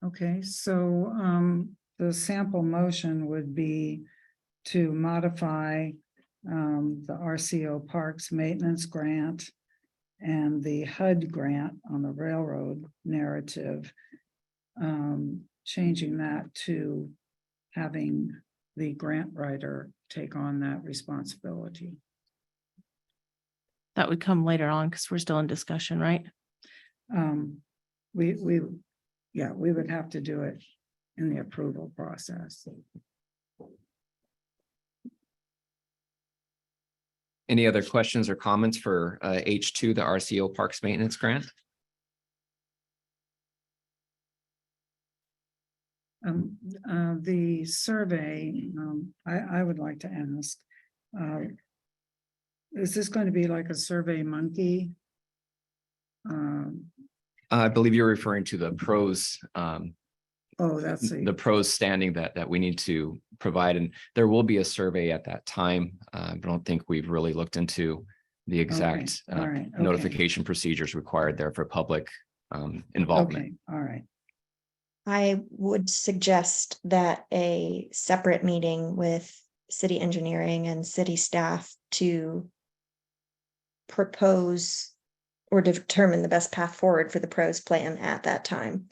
Okay, so the sample motion would be to modify the RCO Parks Maintenance Grant and the HUD grant on the railroad narrative, changing that to having the grant writer take on that responsibility. That would come later on because we're still in discussion, right? We would have to do it in the approval process. Any other questions or comments for H2, the RCO Parks Maintenance Grant? The survey, I would like to ask, is this going to be like a Survey Monkey? I believe you're referring to the pros, Oh, that's the pros standing that we need to provide, and there will be a survey at that time. I don't think we've really looked into the exact all right, okay. notification procedures required there for public involvement. Okay, all right. I would suggest that a separate meeting with city engineering and city staff to propose or determine the best path forward for the pros plan at that time.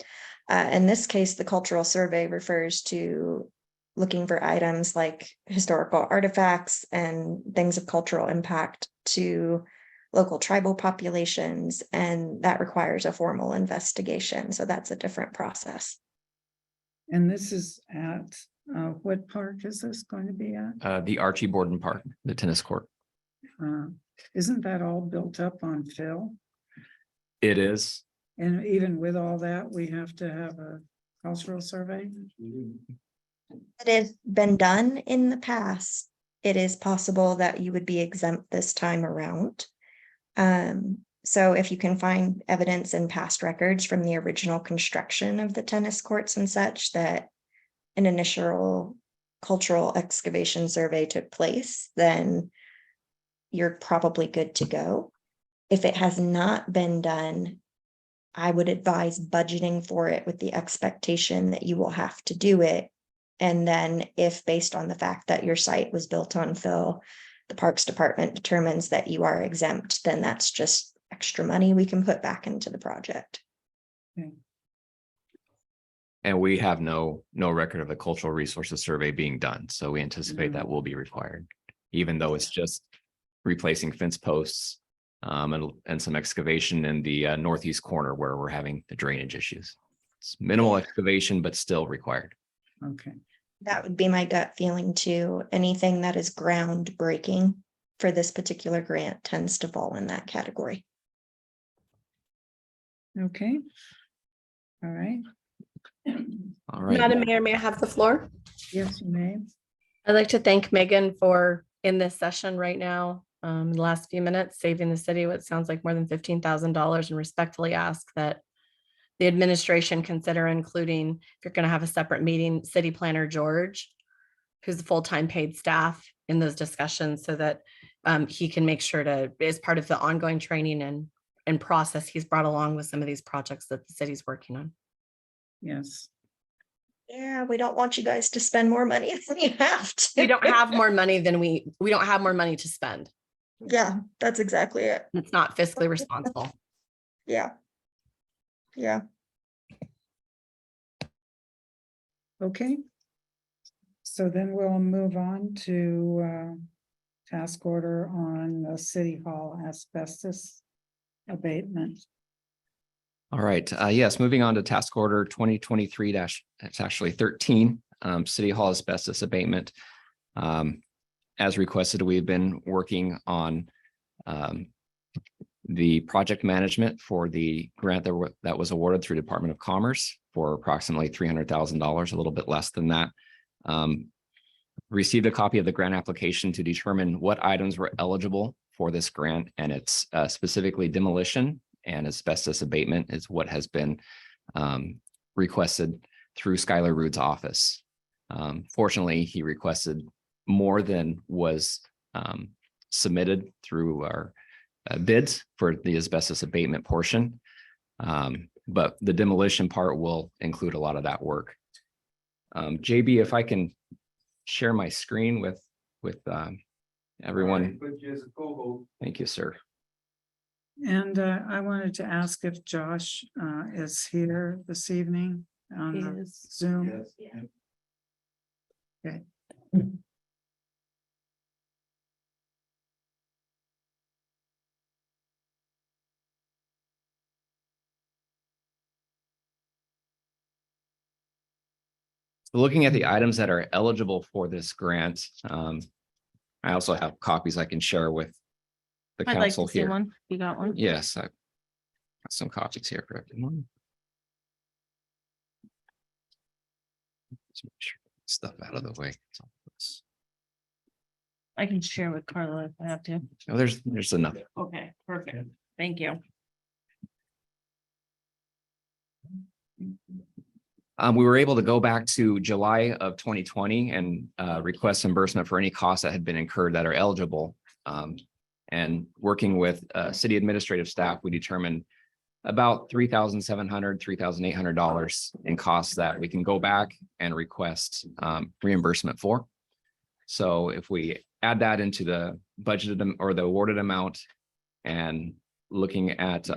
In this case, the cultural survey refers to looking for items like historical artifacts and things of cultural impact to local tribal populations, and that requires a formal investigation. So that's a different process. And this is at, what park is this going to be at? The Archie Borden Park, the tennis court. Isn't that all built up on fill? It is. And even with all that, we have to have a cultural survey? It has been done in the past. It is possible that you would be exempt this time around. So if you can find evidence in past records from the original construction of the tennis courts and such that an initial cultural excavation survey took place, then you're probably good to go. If it has not been done, I would advise budgeting for it with the expectation that you will have to do it. And then if based on the fact that your site was built on fill, the Parks Department determines that you are exempt, then that's just extra money we can put back into the project. Okay. And we have no record of the cultural resources survey being done. So we anticipate that will be required, even though it's just replacing fence posts and some excavation in the northeast corner where we're having the drainage issues. It's minimal excavation, but still required. Okay. That would be my gut feeling too. Anything that is groundbreaking for this particular grant tends to fall in that category. Okay. All right. All right. Madam Mayor, may I have the floor? Yes, you may. I'd like to thank Megan for in this session right now, the last few minutes, saving the city what sounds like more than $15,000, and respectfully ask that the administration consider including, if you're going to have a separate meeting, City Planner George, who's the full-time paid staff in those discussions, so that he can make sure to, as part of the ongoing training and process he's brought along with some of these projects that the city's working on. Yes. Yeah, we don't want you guys to spend more money than you have to. We don't have more money than we don't have more money to spend. Yeah, that's exactly it. It's not fiscally responsible. Yeah. Yeah. Okay. So then we'll move on to task order on the City Hall asbestos abatement. All right, yes, moving on to task order 2023 it's actually 13, City Hall asbestos abatement. As requested, we've been working on the project management for the grant that was awarded through Department of Commerce for approximately $300,000, a little bit less than that. Received a copy of the grant application to determine what items were eligible for this grant, and it's specifically demolition and asbestos abatement is what has been requested through Skylar Rood's office. Fortunately, he requested more than was submitted through our bids for the asbestos abatement portion. But the demolition part will include a lot of that work. JB, if I can share my screen with everyone. Put you as a co-host. Thank you, sir. And I wanted to ask if Josh is here this evening on He the is. Zoom. Yes. Okay. So looking at the items that are eligible for this grant, I also have copies I can share with the I'd like council to see here. one. You got one? Yes, I've got some copies here for everyone. Let's make sure stuff out of the way. I can share with Carla if I have to. Oh, there's enough. Okay, perfect. Thank you. We were able to go back to July of 2020 and request reimbursement for any costs that had been incurred that are eligible. And working with city administrative staff, we determined about $3,700, $3,800 in costs that we can go back and request reimbursement for. So if we add that into the budgeted or the awarded amount and looking at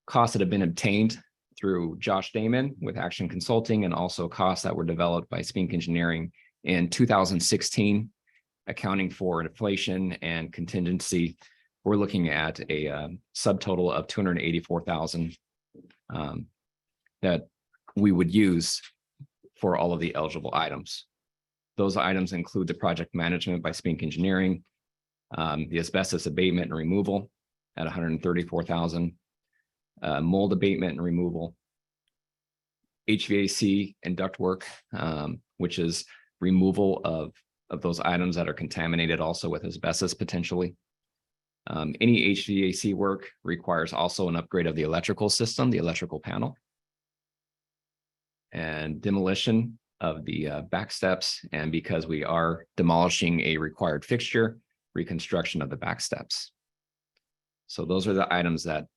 costs that have been obtained through Josh Damon with Action Consulting and also costs that were developed by Spink Engineering in 2016, accounting for inflation and contingency, we're looking at a subtotal of $284,000 that we would use for all of the eligible items. Those items include the project management by Spink Engineering, the asbestos abatement and removal at $134,000, mold abatement and removal, HVAC and ductwork, which is removal of those items that are contaminated also with asbestos potentially. Any HVAC work requires also an upgrade of the electrical system, the electrical panel, and demolition of the back steps. And because we are demolishing a required fixture, reconstruction of the back steps. So those are the items that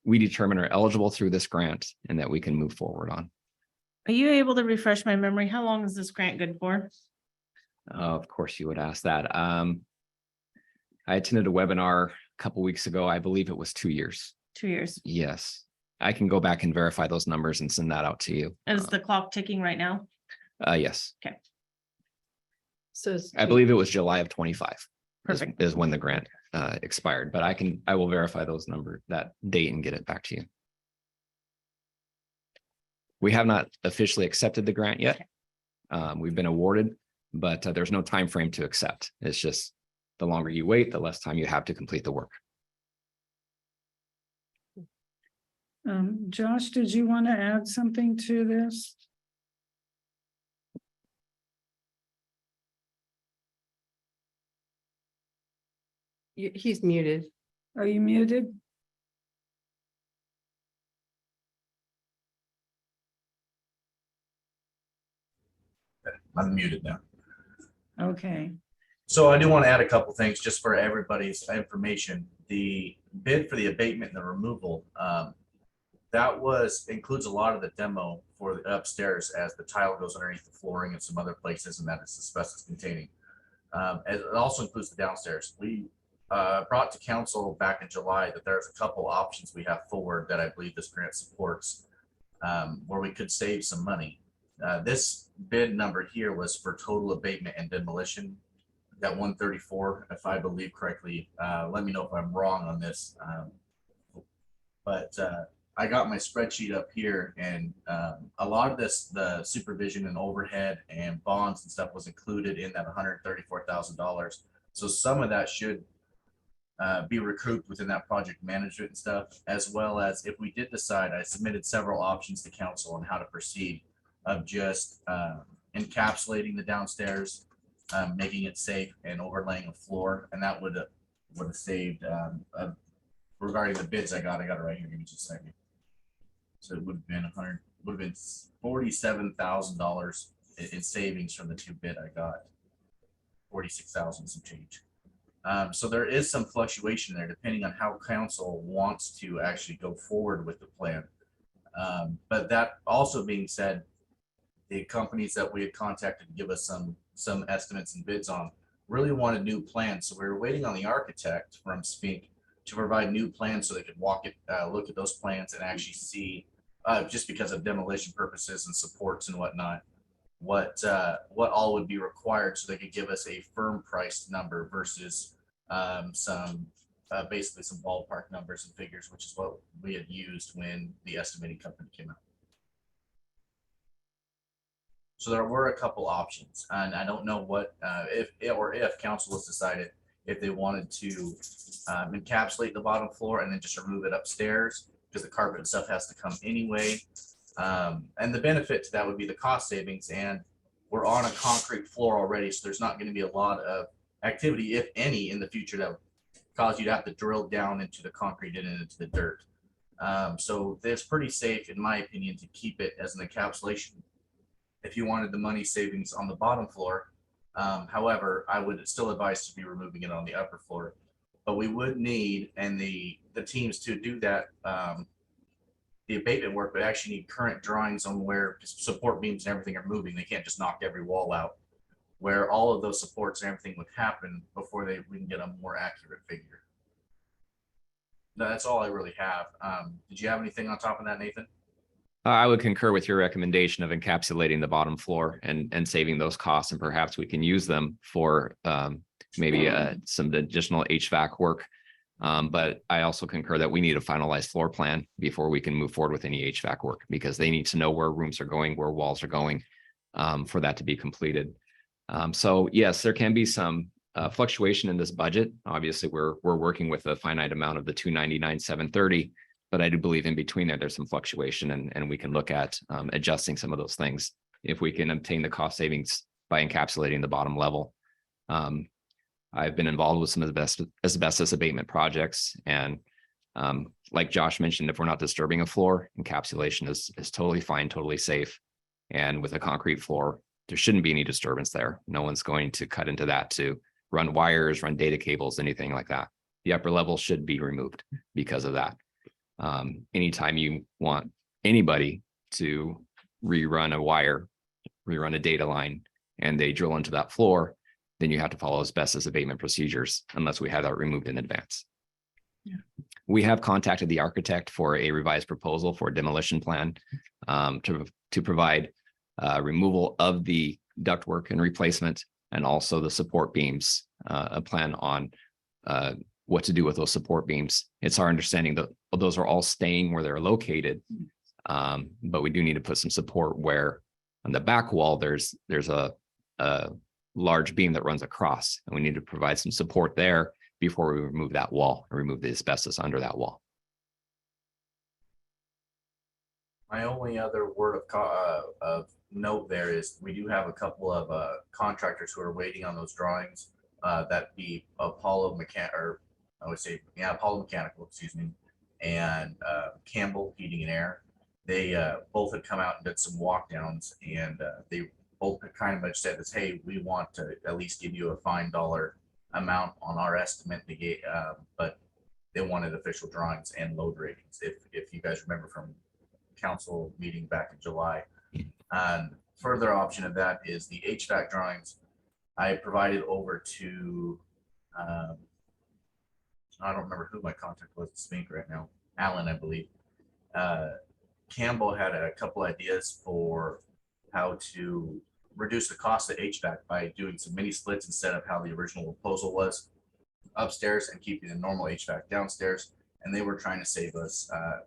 we determine are eligible through this grant and that we can move forward on. Are you able to refresh my memory? How long is this grant good for? Of course, you would ask that. I attended a webinar a couple weeks ago. I believe it was 2 years. 2 years. Yes, I can go back and verify those numbers and send that out to you. Is the clock ticking right now? Yes. Okay. So I believe it was July of 25. Perfect. Is when the grant expired, but I will verify those numbers, that date, and get it back to you. We have not officially accepted the grant yet. We've been awarded, but there's no time frame to accept. It's just the longer you wait, the less time you have to complete the work. Josh, did you want to add something to this? He's muted. Are you muted? I'm muted now. Okay. So I do want to add a couple things just for everybody's information. The bid for the abatement and the removal, that includes a lot of the demo for the upstairs as the tile goes underneath the flooring and some other places, and that is asbestos containing. It also includes the downstairs. We brought to council back in July that there's a couple options we have forward that I believe this grant supports, where we could save some money. This bid number here was for total abatement and demolition, that 134, if I believe correctly. Let me know if I'm wrong on this. But I got my spreadsheet up here, and a lot of this, the supervision and overhead and bonds and stuff was included in that $134,000. So some of that should be recouped within that project management and stuff, as well as if we did decide, I submitted several options to council on how to proceed of just encapsulating the downstairs, making it safe, and overlaying a floor, and that would have saved. Regarding the bids I got it right here. Give me just a second. So it would have been $47,000 in savings from the two bid I got. 46,000 some change. So there is some fluctuation there depending on how council wants to actually go forward with the plan. But that also being said, the companies that we had contacted to give us some estimates and bids on really wanted new plans. So we were waiting on the architect from Spink to provide new plans so they could walk it, look at those plans and actually see, just because of demolition purposes and supports and whatnot, what all would be required so they could give us a firm price number versus basically some ballpark numbers and figures, which is what we had used when the estimating company came out. So there were a couple options, and I don't know what if council has decided if they wanted to encapsulate the bottom floor and then just remove it upstairs because the carpet and stuff has to come anyway. And the benefit to that would be the cost savings, and we're on a concrete floor already, so there's not going to be a lot of activity, if any, in the future that would cause you to have to drill down into the concrete and into the dirt. So it's pretty safe, in my opinion, to keep it as an encapsulation if you wanted the money savings on the bottom floor. However, I would still advise to be removing it on the upper floor. But we would need, and the teams to do that, the abatement work would actually need current drawings on where support beams and everything are moving. They can't just knock every wall out, where all of those supports and everything would happen before we can get a more accurate figure. No, that's all I really have. Did you have anything on top of that, Nathan? I would concur with your recommendation of encapsulating the bottom floor and saving those costs, and perhaps we can use them for maybe some additional HVAC work. But I also concur that we need a finalized floor plan before we can move forward with any HVAC work, because they need to know where rooms are going, where walls are going, for that to be completed. So yes, there can be some fluctuation in this budget. Obviously, we're working with a finite amount of the 299,730. But I do believe in between there's some fluctuation, and we can look at adjusting some of those things if we can obtain the cost savings by encapsulating the bottom level. I've been involved with some of the asbestos abatement projects, and like Josh mentioned, if we're not disturbing a floor, encapsulation is totally fine, totally safe. And with a concrete floor, there shouldn't be any disturbance there. No one's going to cut into that to run wires, run data cables, anything like that. The upper level should be removed because of that. Anytime you want anybody to rerun a wire, rerun a data line, and they drill into that floor, then you have to follow asbestos abatement procedures unless we have that removed in advance. Yeah. We have contacted the architect for a revised proposal for a demolition plan to provide removal of the ductwork and replacement, and also the support beams, a plan on what to do with those support beams. It's our understanding that those are all staying where they're located, but we do need to put some support where on the back wall there's a large beam that runs across, and we need to provide some support there before we remove that wall and remove the asbestos under that wall. My only other word of note there is we do have a couple of contractors who are waiting on those drawings. That be Apollo Mechanical, excuse me, and Campbell Heating and Air. They both had come out and did some walk downs, and they both kind of much said this, hey, we want to at least give you a fine dollar amount on our estimate, but they wanted official drawings and load ratings, if you guys remember from council meeting back in July. And further option of that is the HVAC drawings I provided over to I don't remember who my contact was to speak right now. Alan, I believe. Campbell had a couple ideas for how to reduce the cost of HVAC by doing some mini splits instead of how the original proposal was upstairs, and keeping the normal HVAC downstairs. And they were trying to save us. I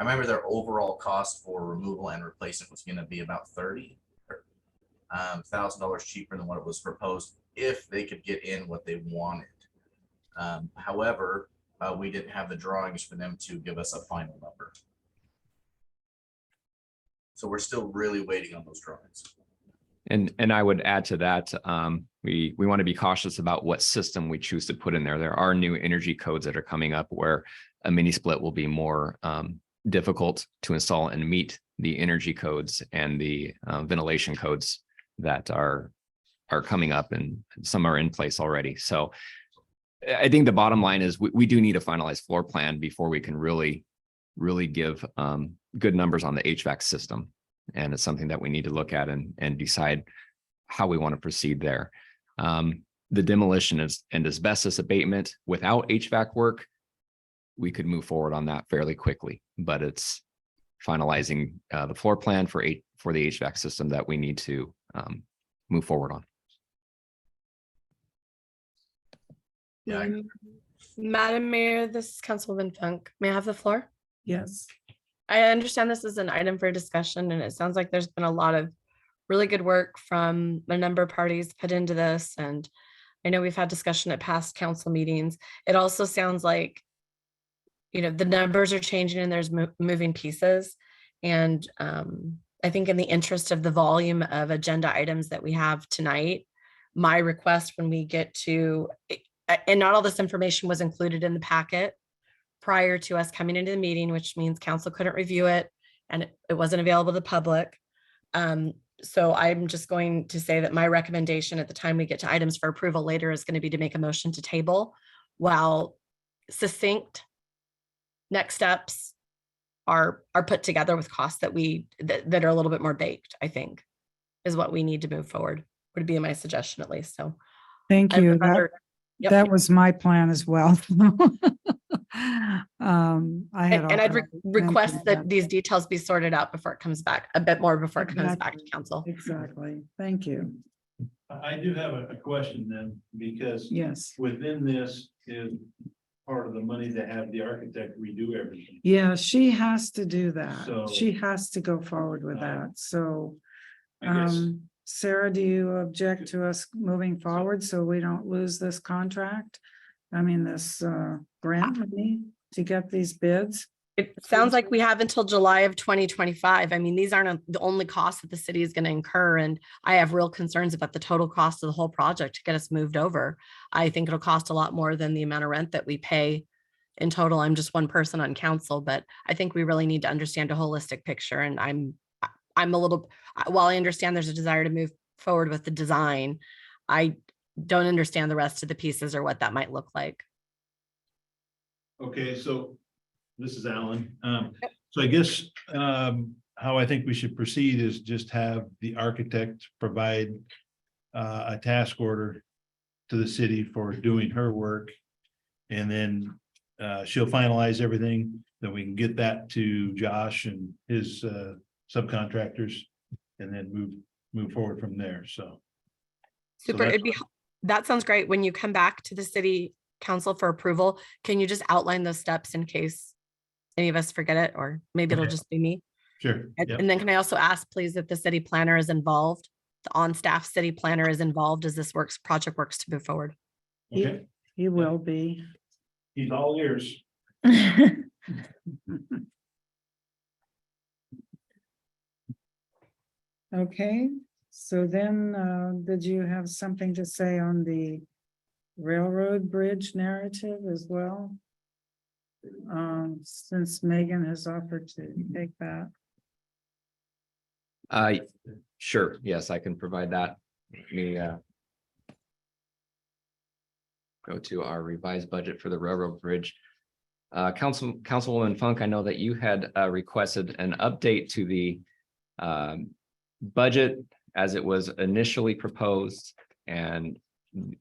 remember their overall cost for removal and replacement was going to be about $30,000 cheaper than what it was proposed if they could get in what they wanted. However, we didn't have the drawings for them to give us a final number. So we're still really waiting on those drawings. And I would add to that, we want to be cautious about what system we choose to put in there. There are new energy codes that are coming up where a mini split will be more difficult to install and meet the energy codes and the ventilation codes that are coming up, and some are in place already. So I think the bottom line is we do need a finalized floor plan before we can really give good numbers on the HVAC system. And it's something that we need to look at and decide how we want to proceed there. The demolition and asbestos abatement without HVAC work, we could move forward on that fairly quickly, but it's finalizing the floor plan for the HVAC system that we need to move forward on. Yeah, Madam Mayor, this is Councilwoman Funk. May I have the floor? Yes. I understand this is an item for discussion, and it sounds like there's been a lot of really good work from a number of parties put into this. And I know we've had discussion at past council meetings. It also sounds like, you know, the numbers are changing and there's moving pieces. And I think in the interest of the volume of agenda items that we have tonight, my request when we get to, and not all this information was included in the packet prior to us coming into the meeting, which means council couldn't review it and it wasn't available to the public. So I'm just going to say that my recommendation at the time we get to items for approval later is going to be to make a motion to table while succinct next steps are put together with costs that that are a little bit more baked, I think, is what we need to move forward, would be my suggestion at least. So Thank you. Yep. That was my plan as well. I had. And I'd already request mentioned that these details be sorted out before it comes back, a bit more before it comes back to Exactly. council. Exactly. Thank you. I do have a question then, because Yes. within this is part of the money to have the architect redo everything. Yeah, she has to do that. So- She has to go forward with that. So, I guess, Sarah, do you object to us moving forward so we don't lose this contract? I mean, this grant money to get these bids? It sounds like we have until July of 2025. I mean, these aren't the only costs that the city is going to incur. And I have real concerns about the total cost of the whole project to get us moved over. I think it'll cost a lot more than the amount of rent that we pay in total. I'm just one person on council, but I think we really need to understand a holistic picture. And I'm a little, while I understand there's a desire to move forward with the design, I don't understand the rest of the pieces or what that might look like. okay, so this is Alan. So I guess how I think we should proceed is just have the architect provide a task order to the city for doing her work. And then she'll finalize everything, then we can get that to Josh and his subcontractors and then move forward from there. So. Super. that's- That sounds great. When you come back to the city council for approval, can you just outline those steps in case any of us forget it, or maybe it'll Okay. just be me? Sure. And, Yep. and then can I also ask, please, if the city planner is involved, the on-staff city planner is involved as this project works to move forward? Okay, He will be. he's all ears. Okay, so then, did you have something to say on the railroad bridge narrative as well? Since Megan has offered to take that. Sure, yes, I can provide that. Let me go to our revised budget for the railroad bridge. Councilwoman Funk, I know that you had requested an update to the budget as it was initially proposed and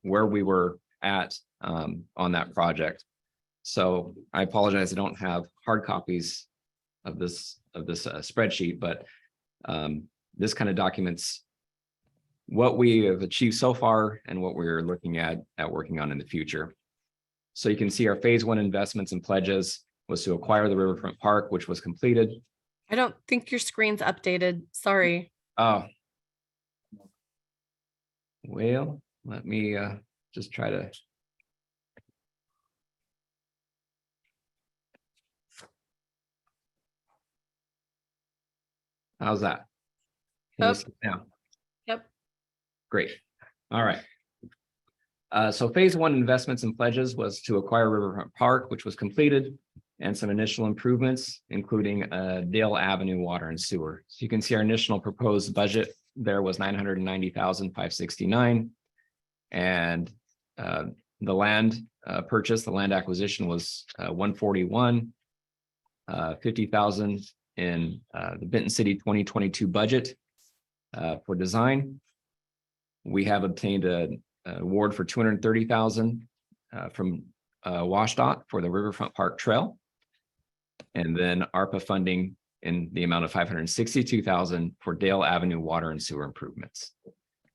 where we were at on that project. So I apologize, I don't have hard copies of this spreadsheet, but this kind of documents what we have achieved so far and what we're looking at working on in the future. So you can see our phase 1 investments and pledges was to acquire the Riverfront Park, which was completed. I don't think your screen's updated. Sorry. Oh. Well, let me just try to. How's that? Can you see it now? Yep. Great. All right. So phase 1 investments and pledges was to acquire Riverfront Park, which was completed, and some initial improvements, including Dale Avenue water and sewer. So you can see our initial proposed budget there was $990,569. And the land purchase, the land acquisition was 141. 50,000 in the Benton City 2022 budget for design. We have obtained an award for $230,000 from WashDOT for the Riverfront Park Trail. And then ARPA funding in the amount of $562,000 for Dale Avenue water and sewer improvements.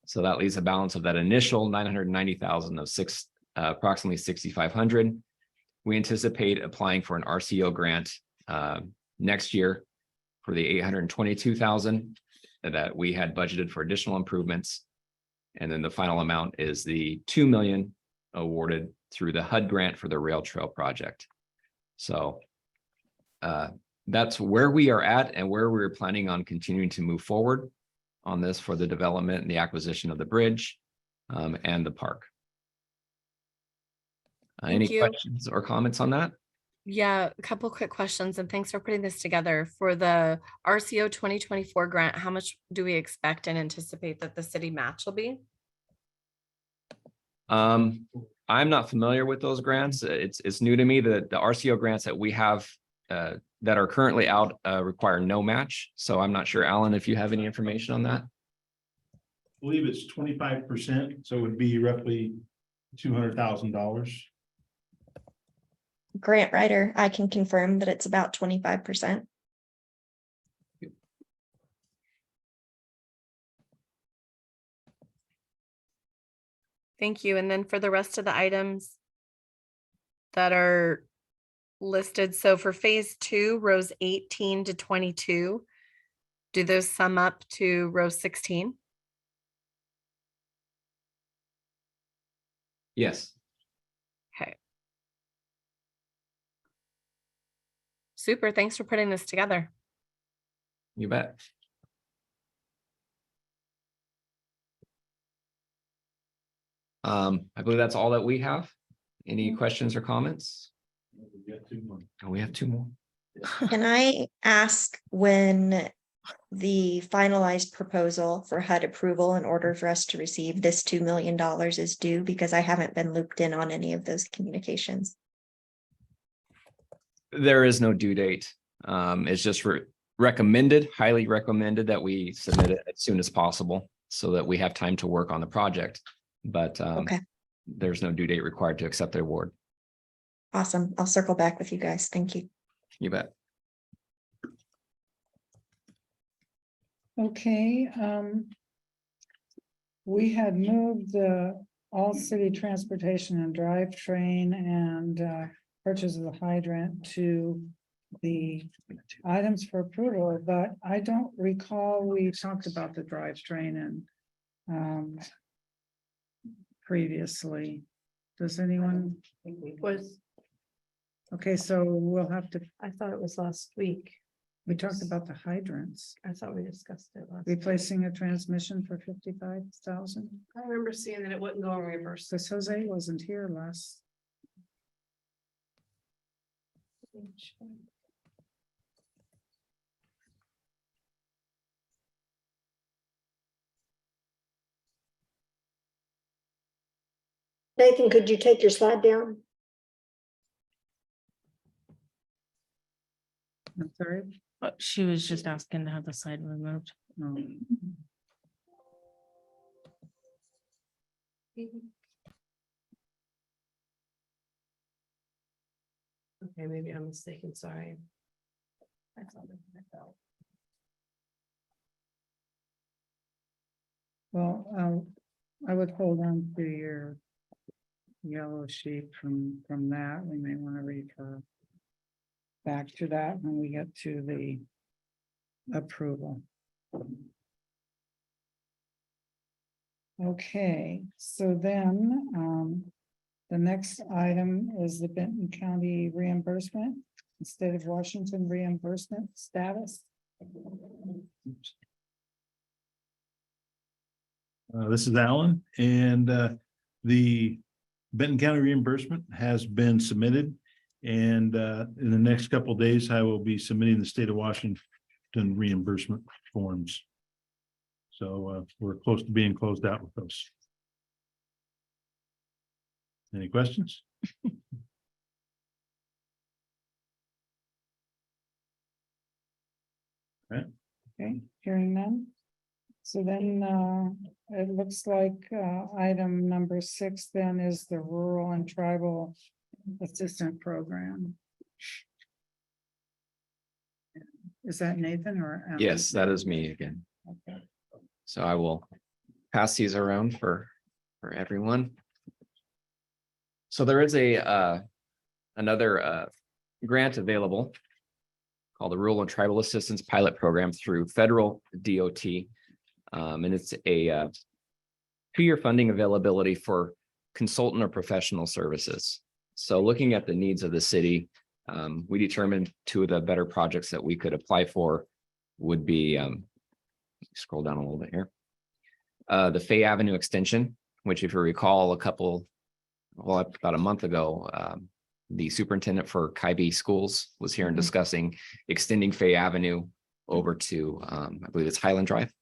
So that leaves a balance of that initial $990,000 of approximately $6,500. We anticipate applying for an RCO grant next year for the $822,000 that we had budgeted for additional improvements. And then the final amount is the $2 million awarded through the HUD grant for the rail trail project. So that's where we are at and where we're planning on continuing to move forward on this for the development and the acquisition of the bridge and the park. Any Thank you. questions or comments on that? Yeah, a couple quick questions, and thanks for putting this together. For the RCO 2024 grant, how much do we expect and anticipate that the city match will be? I'm not familiar with those grants. It's new to me. The RCO grants that we have that are currently out require no match. So I'm not sure, Alan, if you have any information on that. I believe it's 25%, so it would be roughly $200,000. Grant writer, I can confirm that it's about 25%. Thank you. And then for the rest of the items that are listed, so for phase 2, rows 18 to 22, do those sum up to row 16? Yes. Okay. Super. Thanks for putting this together. You bet. I believe that's all that we have. Any questions or comments? We got 2 more. Oh, we have 2 more. Can I ask when the finalized proposal for HUD approval in order for us to receive this $2 million is due? Because I haven't been looped in on any of those communications. There is no due date. It's just recommended, highly recommended that we submit it as soon as possible so that we have time to work on the project. But Okay, there's no due date required to accept the award. awesome. I'll circle back with you guys. Thank you. You bet. Okay, we had moved the all city transportation and drivetrain and purchase of the hydrant to the items for approval, but I don't recall we talked about the drivetrain and previously. Does anyone? Was, Okay, so we'll have to, I thought it was last week. we talked about the hydrants, I thought we discussed it last. week. replacing a transmission for 55,000. I remember seeing that it wouldn't go in reverse. Because Jose wasn't here last. Nathan, could you take your slide down? I'm sorry. She was just asking to have the slide removed. No. Okay, maybe I'm mistaken, sorry. I thought I felt. Well, I would hold on to your yellow sheet from that. We may want to refer back to that when we get to the approval. Okay, so then the next item is the Benton County reimbursement, State of Washington reimbursement status. This is Alan, and the Benton County reimbursement has been submitted. And in the next couple of days, I will be submitting the State of Washington reimbursement forms. So we're close to being closed out with those. Any questions? I Okay, hearing none. So then, it looks like, item number 6 then is the Rural and Tribal Assistant Program. Is that Nathan or? Alan? Yes, that is me again. Okay. So I will pass these around for everyone. So there is another grant available called the Rural and Tribal Assistance Pilot Program through federal DOT. And it's a 2-year funding availability for consultant or professional services. So looking at the needs of the city, we determined 2 of the better projects that we could apply for would be, scroll down a little bit here. The Fay Avenue extension, which if you recall about a month ago, the superintendent for Kybe schools was here and discussing extending Fay Avenue over to, I believe it's Highland Drive.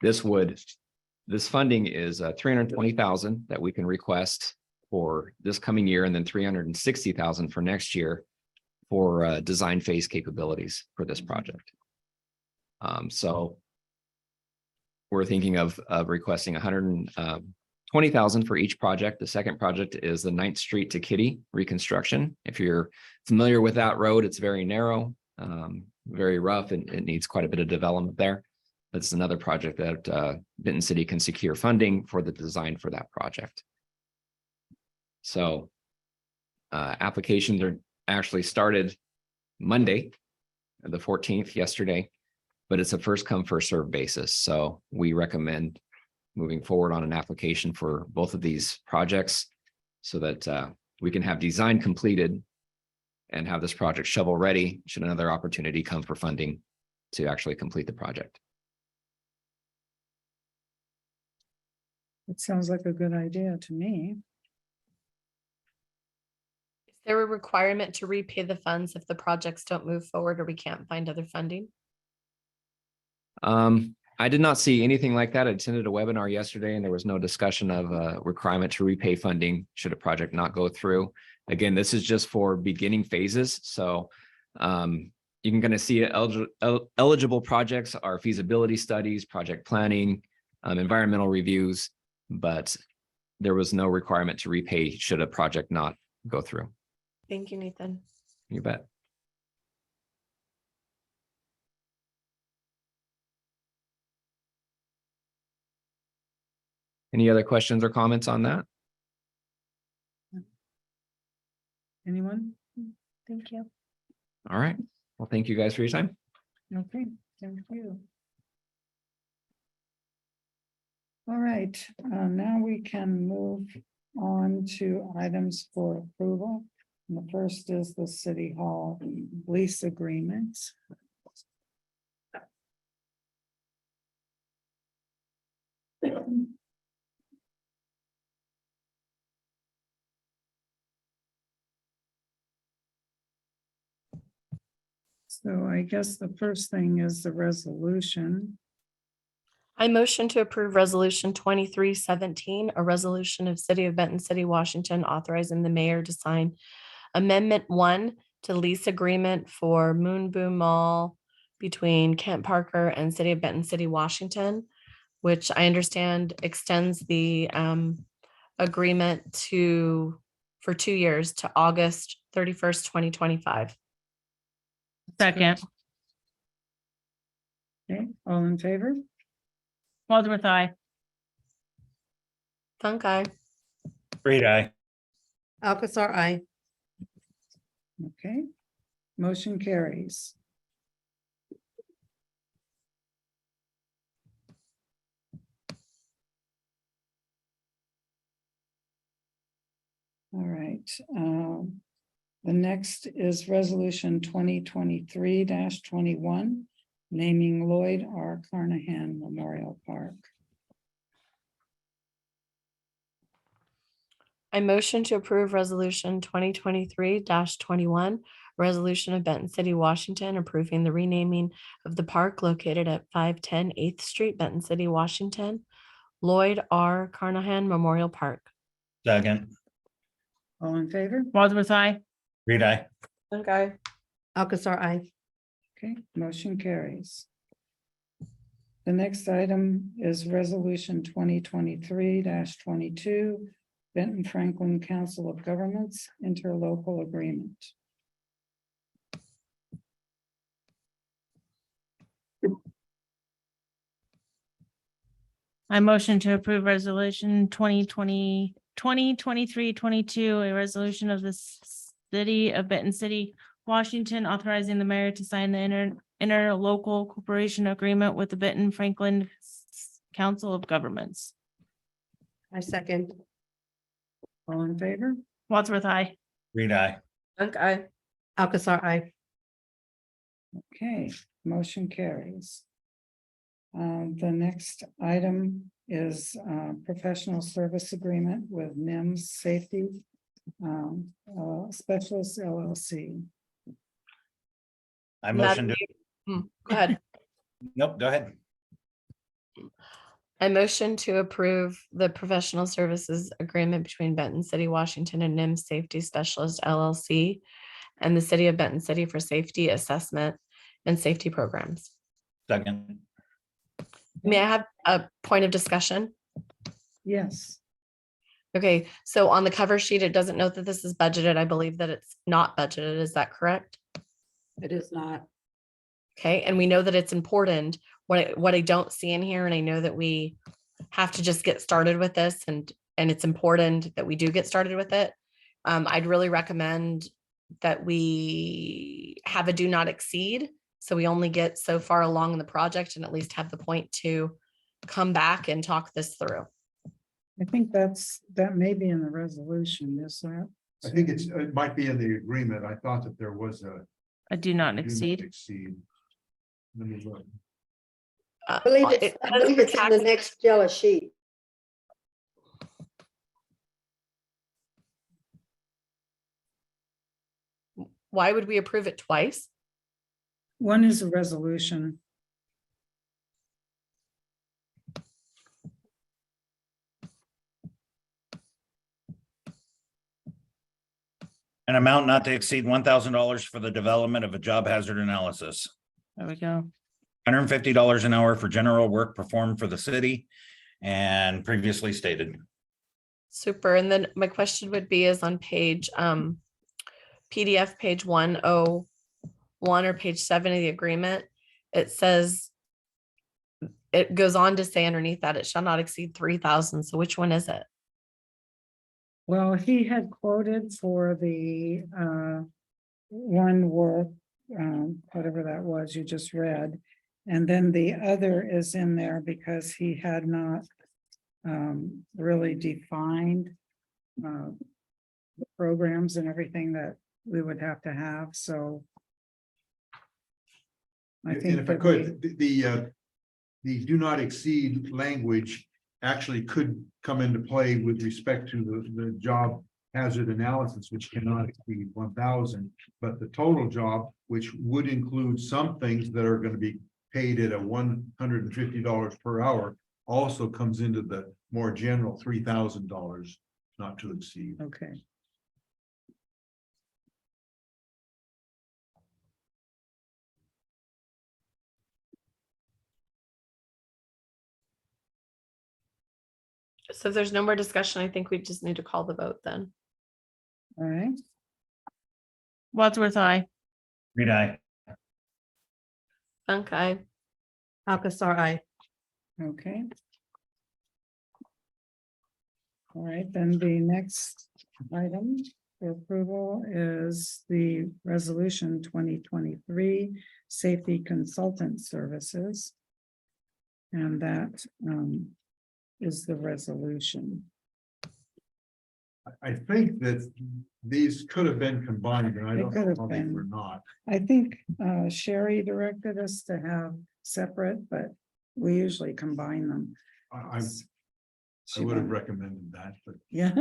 This funding is 320,000 that we can request for this coming year, and then 360,000 for next year for design phase capabilities for this project. So we're thinking of requesting 120,000 for each project. The second project is the 9th Street to Kitty reconstruction. If you're familiar with that road, it's very narrow, very rough, and it needs quite a bit of development there. That's another project that Benton City can secure funding for the design for that project. So applications are actually started Monday, the 14th, yesterday, but it's a first come, first served basis. So we recommend moving forward on an application for both of these projects so that we can have design completed and have this project shovel ready should another opportunity come for funding to actually complete the project. It sounds like a good idea to me. Is there a requirement to repay the funds if the projects don't move forward or we can't find other funding? I did not see anything like that. I attended a webinar yesterday and there was no discussion of a requirement to repay funding should a project not go through. Again, this is just for beginning phases. So you can kind of see eligible projects are feasibility studies, project planning, environmental reviews, but there was no requirement to repay should a project not go through. Thank you, Nathan. You bet. Any other questions or comments on that? Anyone? Thank you. All right. Well, thank you guys for your time. Okay, thank you. All right, now we can move on to items for approval. And the first is the City Hall lease agreements. So I guess the first thing is the resolution. I motion to approve resolution 2317, a resolution of City of Benton City, Washington, authorizing the mayor to sign Amendment 1 to lease agreement for Moon Boom Mall between Kent Parker and City of Benton City, Washington, which I understand extends the agreement for 2 years to August 31st, 2025. Second, Okay, all in favor? Wadsworth, aye. Funk eye. Great eye. Alcazar, I. Okay, motion carries. All right, the next is resolution 2023-21, naming Lloyd R. Carnahan Memorial Park. I motion to approve resolution 2023-21, resolution of Benton City, Washington, approving the renaming of the park located at 510 8th Street, Benton City, Washington, Lloyd R. Carnahan Memorial Park. Second. All in favor? Wadsworth, aye. Great eye. Okay. Alcazar, I. Okay, motion carries. The next item is resolution 2023-22, Benton Franklin Council of Governments interlocal agreement. I motion to approve resolution 2023-22, a resolution of the city of Benton City, Washington, authorizing the mayor to sign the interlocal cooperation agreement with the Benton Franklin Council of Governments. I second. All in favor? Wadsworth, I. Reed, I. Unk, I. Alcazar, I. Okay, motion carries. The next item is professional service agreement with NIMS Safety Specialists LLC. I Madam motion to, Mayor- Go ahead. nope, go ahead. I motion to approve the professional services agreement between Benton City, Washington and NIMS Safety Specialist LLC and the city of Benton City for safety assessment and safety programs. Second. May I have a point of discussion? Yes, Okay, so on the cover sheet, it doesn't note that this is budgeted. I believe that it's not budgeted. Is that correct? It is not. Okay, and we know that it's important. What I don't see in here, and I know that we have to just get started with this, and it's important that we do get started with it. I'd really recommend that we have a do not exceed, so we only get so far along in the project and at least have the point to come back and talk this through. I think that may be in the resolution, is that? I think it might be in the agreement. I thought that there was I do not exceed. exceed. Let me look. I believe it's in the next yellow sheet. Why would we approve it twice? One is a resolution. An amount not to exceed $1,000 for the development of a job hazard analysis. There we go. $150 an hour for general work performed for the city and previously stated. Super. And then my question would be is on page PDF page 101 or page 7 of the agreement, it says it goes on to say underneath that it shall not exceed 3,000. So which one is it? Well, he had quoted for the one work, whatever that was you just read. And then the other is in there because he had not really defined the programs and everything that we would have to have, so. I And think if I that could, the do not exceed language actually could come into play with respect to the job hazard analysis, which cannot exceed 1,000, but the total job, which would include some things that are going to be paid at a $150 per hour, also comes into the more general $3,000 not to exceed. Okay. So if there's no more discussion, I think we just need to call the vote then. All right, Wadsworth, I. Reed, I. Okay. Alcazar, I. okay. All right, then the next item for approval is the resolution 2023 safety consultant services. And that is the resolution. I think that these could have been combined, and I They don't could have know if they been. were not. I think Sherry directed us to have separate, but we usually combine them. I She would have wanted- recommended that, but Yeah.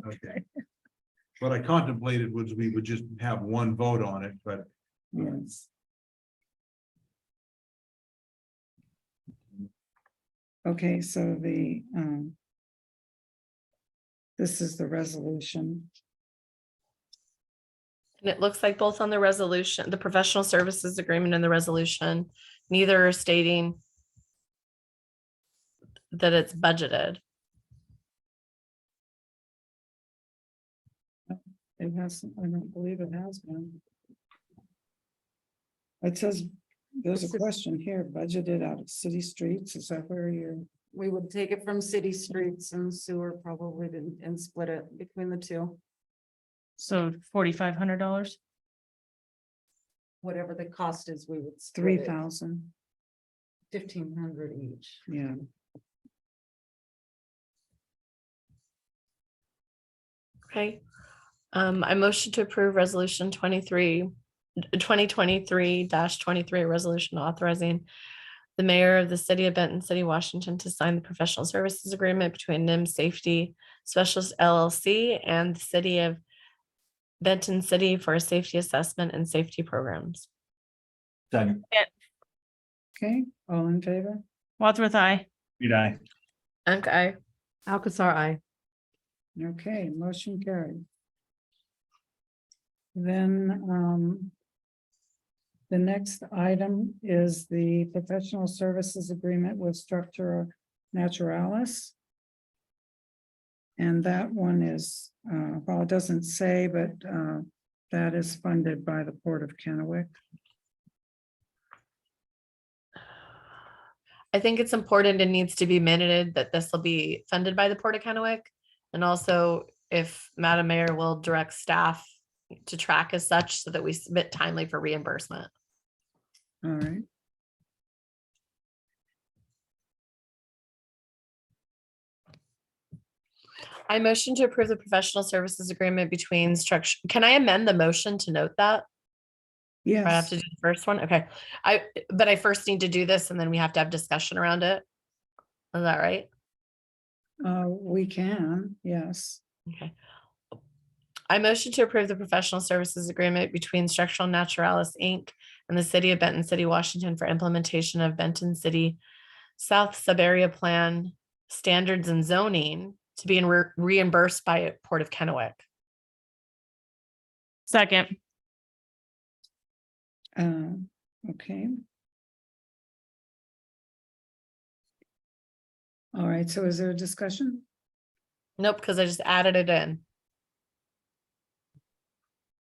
okay. What I contemplated was we would just have one vote on it, but Yes. Okay, so this is the resolution. And it looks like both on the resolution, the professional services agreement and the resolution, neither are stating that it's budgeted. It has, I don't believe it has been. It says, there's a question here, budgeted out of city streets, is that where you're? We would take it from city streets and sewer probably and split it between the two, So $4,500. whatever the cost is, we would. 3,000, 1,500 each. yeah. Okay. I motion to approve resolution 2023-23, resolution authorizing the mayor of the city of Benton, City, Washington, to sign the professional services agreement between NIM Safety Specialist LLC and the city of Benton City for a safety assessment and safety programs. Second. Okay, all in favor? Wadsworth, aye. Reed, aye. Okay. Alcazar, I. Okay, motion carried. Then, the next item is the professional services agreement with Structura Naturalis. And that one is, well, it doesn't say, but that is funded by the Port of Kennewick. I think it's important and needs to be minted that this will be funded by the Port of Kennewick. And also if Madam Mayor will direct staff to track as such so that we submit timely for reimbursement. All right. I motion to approve the professional services agreement between structure. Can I amend the motion to note that? Or I have Yes, to do the first one? Okay. But I first need to do this and then we have to have discussion around it. Is that right? we can, yes. Okay. I motion to approve the professional services agreement between Structural Naturalis, Inc. and the city of Benton City, Washington for implementation of Benton City South Sub-Area Plan standards and zoning to be reimbursed by Port of Kennewick. Second. Okay. All right, so is there a discussion? Nope, because I just added it in.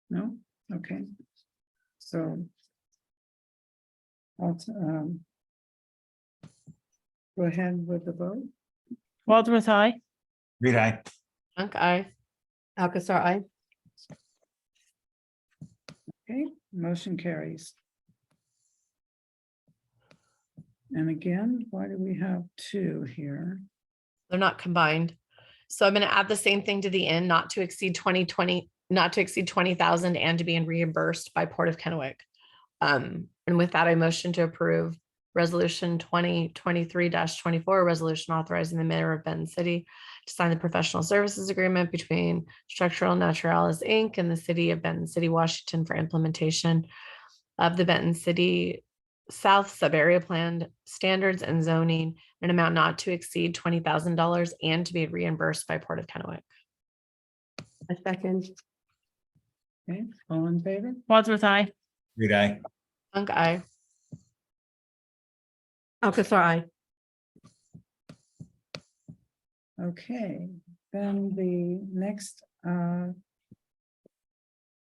No? Okay. So. Let's, go ahead with the vote. Wadsworth, aye. Reed, aye. Okay. Alcazar, I. Okay, motion carries. And again, why do we have two here? They're not combined. So I'm going to add the same thing to the end, not to exceed 20,000 and to be reimbursed by Port of Kennewick. And with that, I motion to approve resolution 2023-24, resolution authorizing the mayor of Benton City to sign the professional services agreement between Structural Naturalis, Inc. and the city of Benton City, Washington for implementation of the Benton City South Sub-Area Plan standards and zoning, an amount not to exceed $20,000 and to be reimbursed by Port of Kennewick. A second. Okay, all in favor? Wadsworth, aye. Reed, aye. Okay. Alcazar, I. Okay, then the next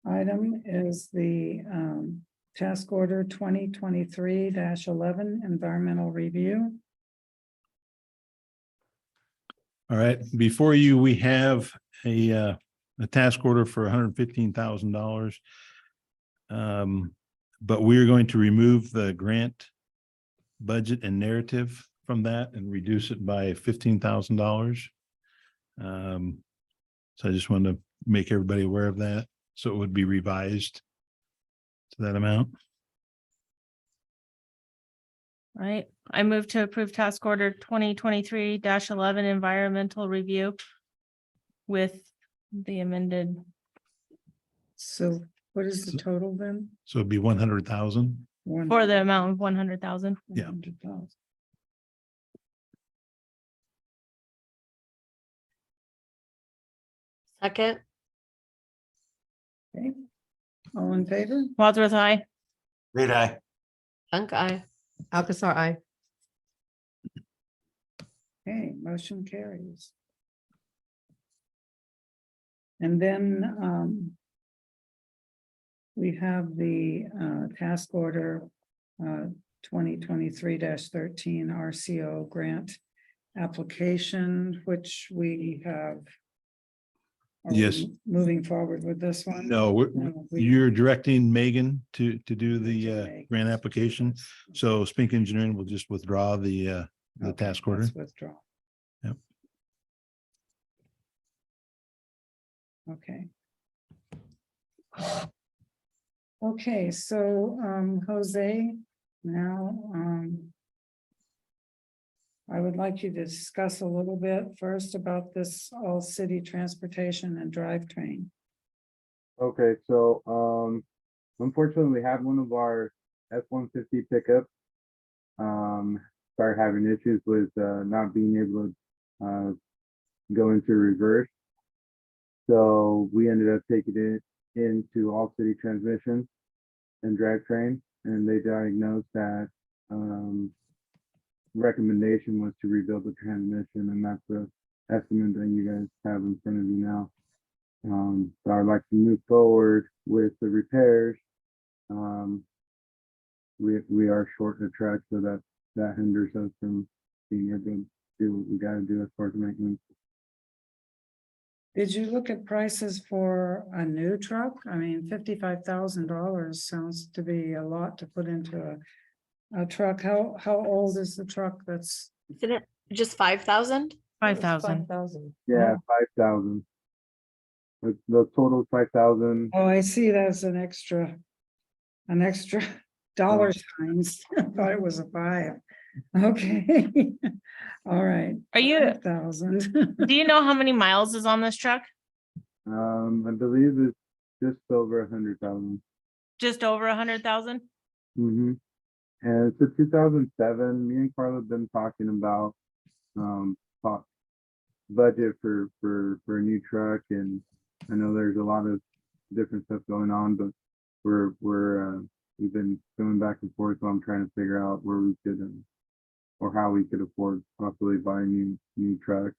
item is the task order 2023-11 environmental review. All right, before you, we have a task order for $115,000. But we're going to remove the grant budget and narrative from that and reduce it by $15,000. So I just wanted to make everybody aware of that. So it would be revised to that amount. All right. I move to approve task order 2023-11 environmental review with the amended. So what is the total then? So it'd be 100,000. For the amount of 100,000. Yeah. 100,000. Second. Okay, All in favor? Wadsworth, I. Reed, I. Unk eye. Alcazar, I. Okay, motion carries. And then we have the task order 2023-13 RCO grant application, which we have. Are we Yes. moving forward with this one? No, we- you're directing Megan to do the Megan. grant application. So Spink Engineering will just withdraw the Okay, task order. let's withdraw. Yep. Okay. Okay, so Jose, now I would like you to discuss a little bit first about this all city transportation and drivetrain. Okay, so, unfortunately, we had one of our F-150 pickups, started having issues with, not being able to, go into reverse. So we ended up taking it into All City Transmission and Drivetrain, and they diagnosed that, recommendation was to rebuild the transmission, and that's the estimate that you guys have in front of you now. So I'd like to move forward with the repairs. We are short a truck, so that hinders us from being able to do what we gotta do as far as maintenance. Did you look at prices for a new truck? I mean, $55,000 sounds to be a lot to put into a truck. How old is the truck that's? Isn't it just 5,000? 5,000. 5,000. Yeah, 5,000. The total 5,000. Oh, I see, that's an extra dollar signs. I thought it was a 5. Okay. All right. Are you, 5,000. do you know how many miles is on this truck? I believe it's just over 100,000. Just over 100,000? Mm-hmm. And it's a 2007. Me and Carla have been talking about budget for a new truck, and I know there's a lot of different stuff going on, but we've been going back and forth. So I'm trying to figure out where we could or how we could afford possibly buying new trucks.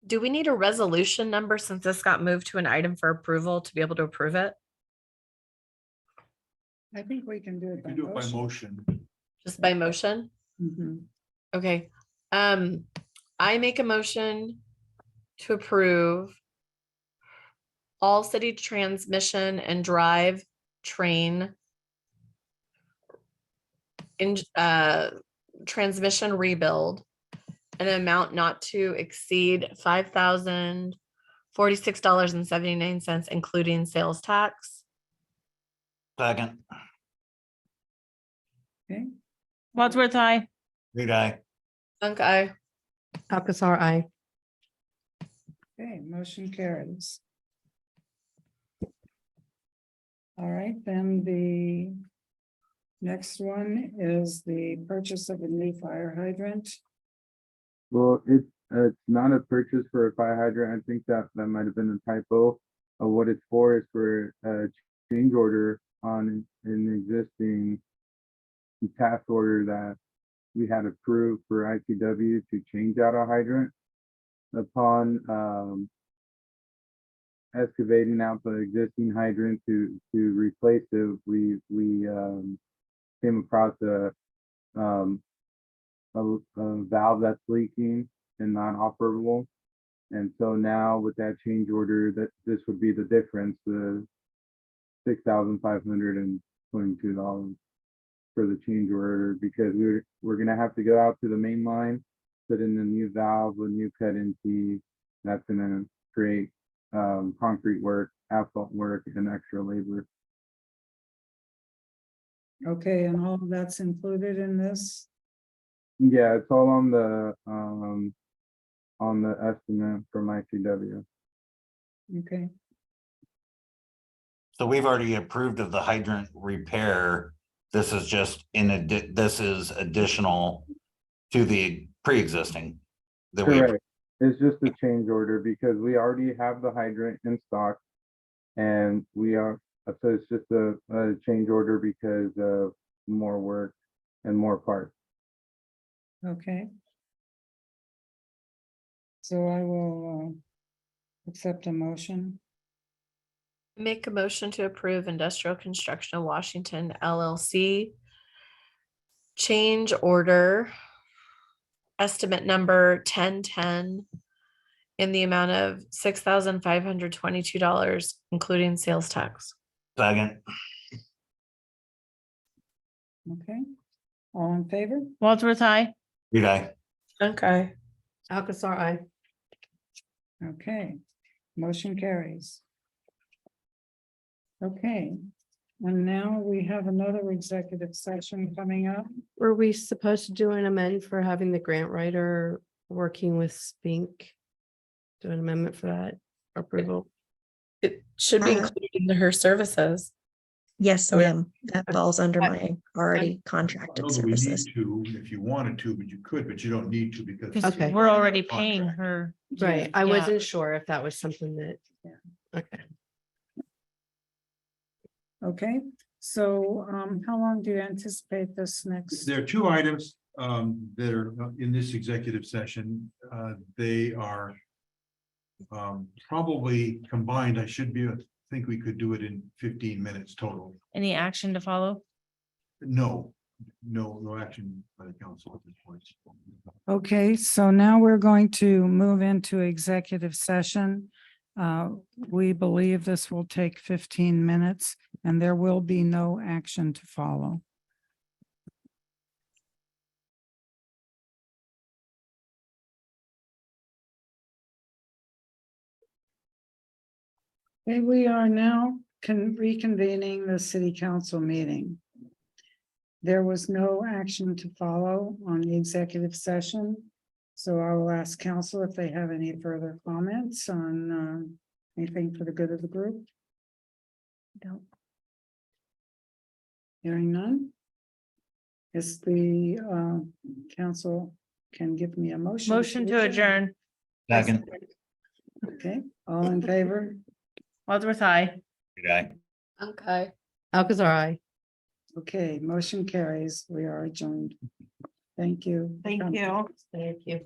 Do we need a resolution number since this got moved to an item for approval to be able to approve it? I think we can do it by You do it by motion. motion. Just by motion? Mhm. Okay, I make a motion to approve all city transmission and drive train in transmission rebuild, an amount not to exceed $5,046.79, including sales tax. Second. Okay, Wadsworth, I. Reed, I. Unk eye. Alcazar, I. okay, motion carries. All right, then the next one is the purchase of a new fire hydrant. Well, it's not a purchase for a fire hydrant. I think that might have been a typo. What it's for is for a change order on an existing task order that we had approved for ITW to change out a hydrant. Upon excavating out the existing hydrant to replace it, we came across a valve that's leaking and not operable. And so now with that change order, that this would be the difference, the $6,522 for the change order, because we're gonna have to go out to the main line, put in a new valve, a new cut-in key. That's gonna create concrete work, asphalt work, and extra labor. Okay, and all of that's included in this? Yeah, it's all on the estimate from ITW. Okay, So we've already approved of the hydrant repair. This is just this is additional to the pre-existing. That we, Correct. It's just a change order because we already have the hydrant in stock. And so it's just a change order because of more work and more parts. Okay. So I will accept a motion. Make a motion to approve Industrial Construction of Washington LLC. Change order. Estimate number 1010. In the amount of $6,522, including sales tax. Second. Okay. All in favor? Wadsworth, aye. Okay. Okay. Alcazar, I. Okay, motion carries. Okay, and now we have another executive session coming up. Were we supposed to do an amend for having the grant writer working with Spink? Do an amendment for that approval? It should be included in her services. Yes, ma'am. That falls under my already I contracted know that we need services. to, if you wanted to, but you could, but you don't need to because. Okay. We're already paying her. Right, I Yeah. wasn't sure if that was something that. Okay. Okay, so how long do you anticipate this next? There are two items that are in this executive session. They are probably combined. I think we could do it in 15 minutes total. Any action to follow? No action by the council at this point. Okay, so now we're going to move into executive session. We believe this will take 15 minutes and there will be no action to follow. Okay, we are now reconvening the city council meeting. There was no action to follow on the executive session. So I will ask council if they have any further comments on anything for the good of the group. No. Hearing none. Is the council can give me a motion. Motion to adjourn. Second. Okay, all in favor? Wadsworth, aye. Okay. Okay. Alcazar, I. Okay, motion carries. We are adjourned. Thank you. Thank you. Thank you.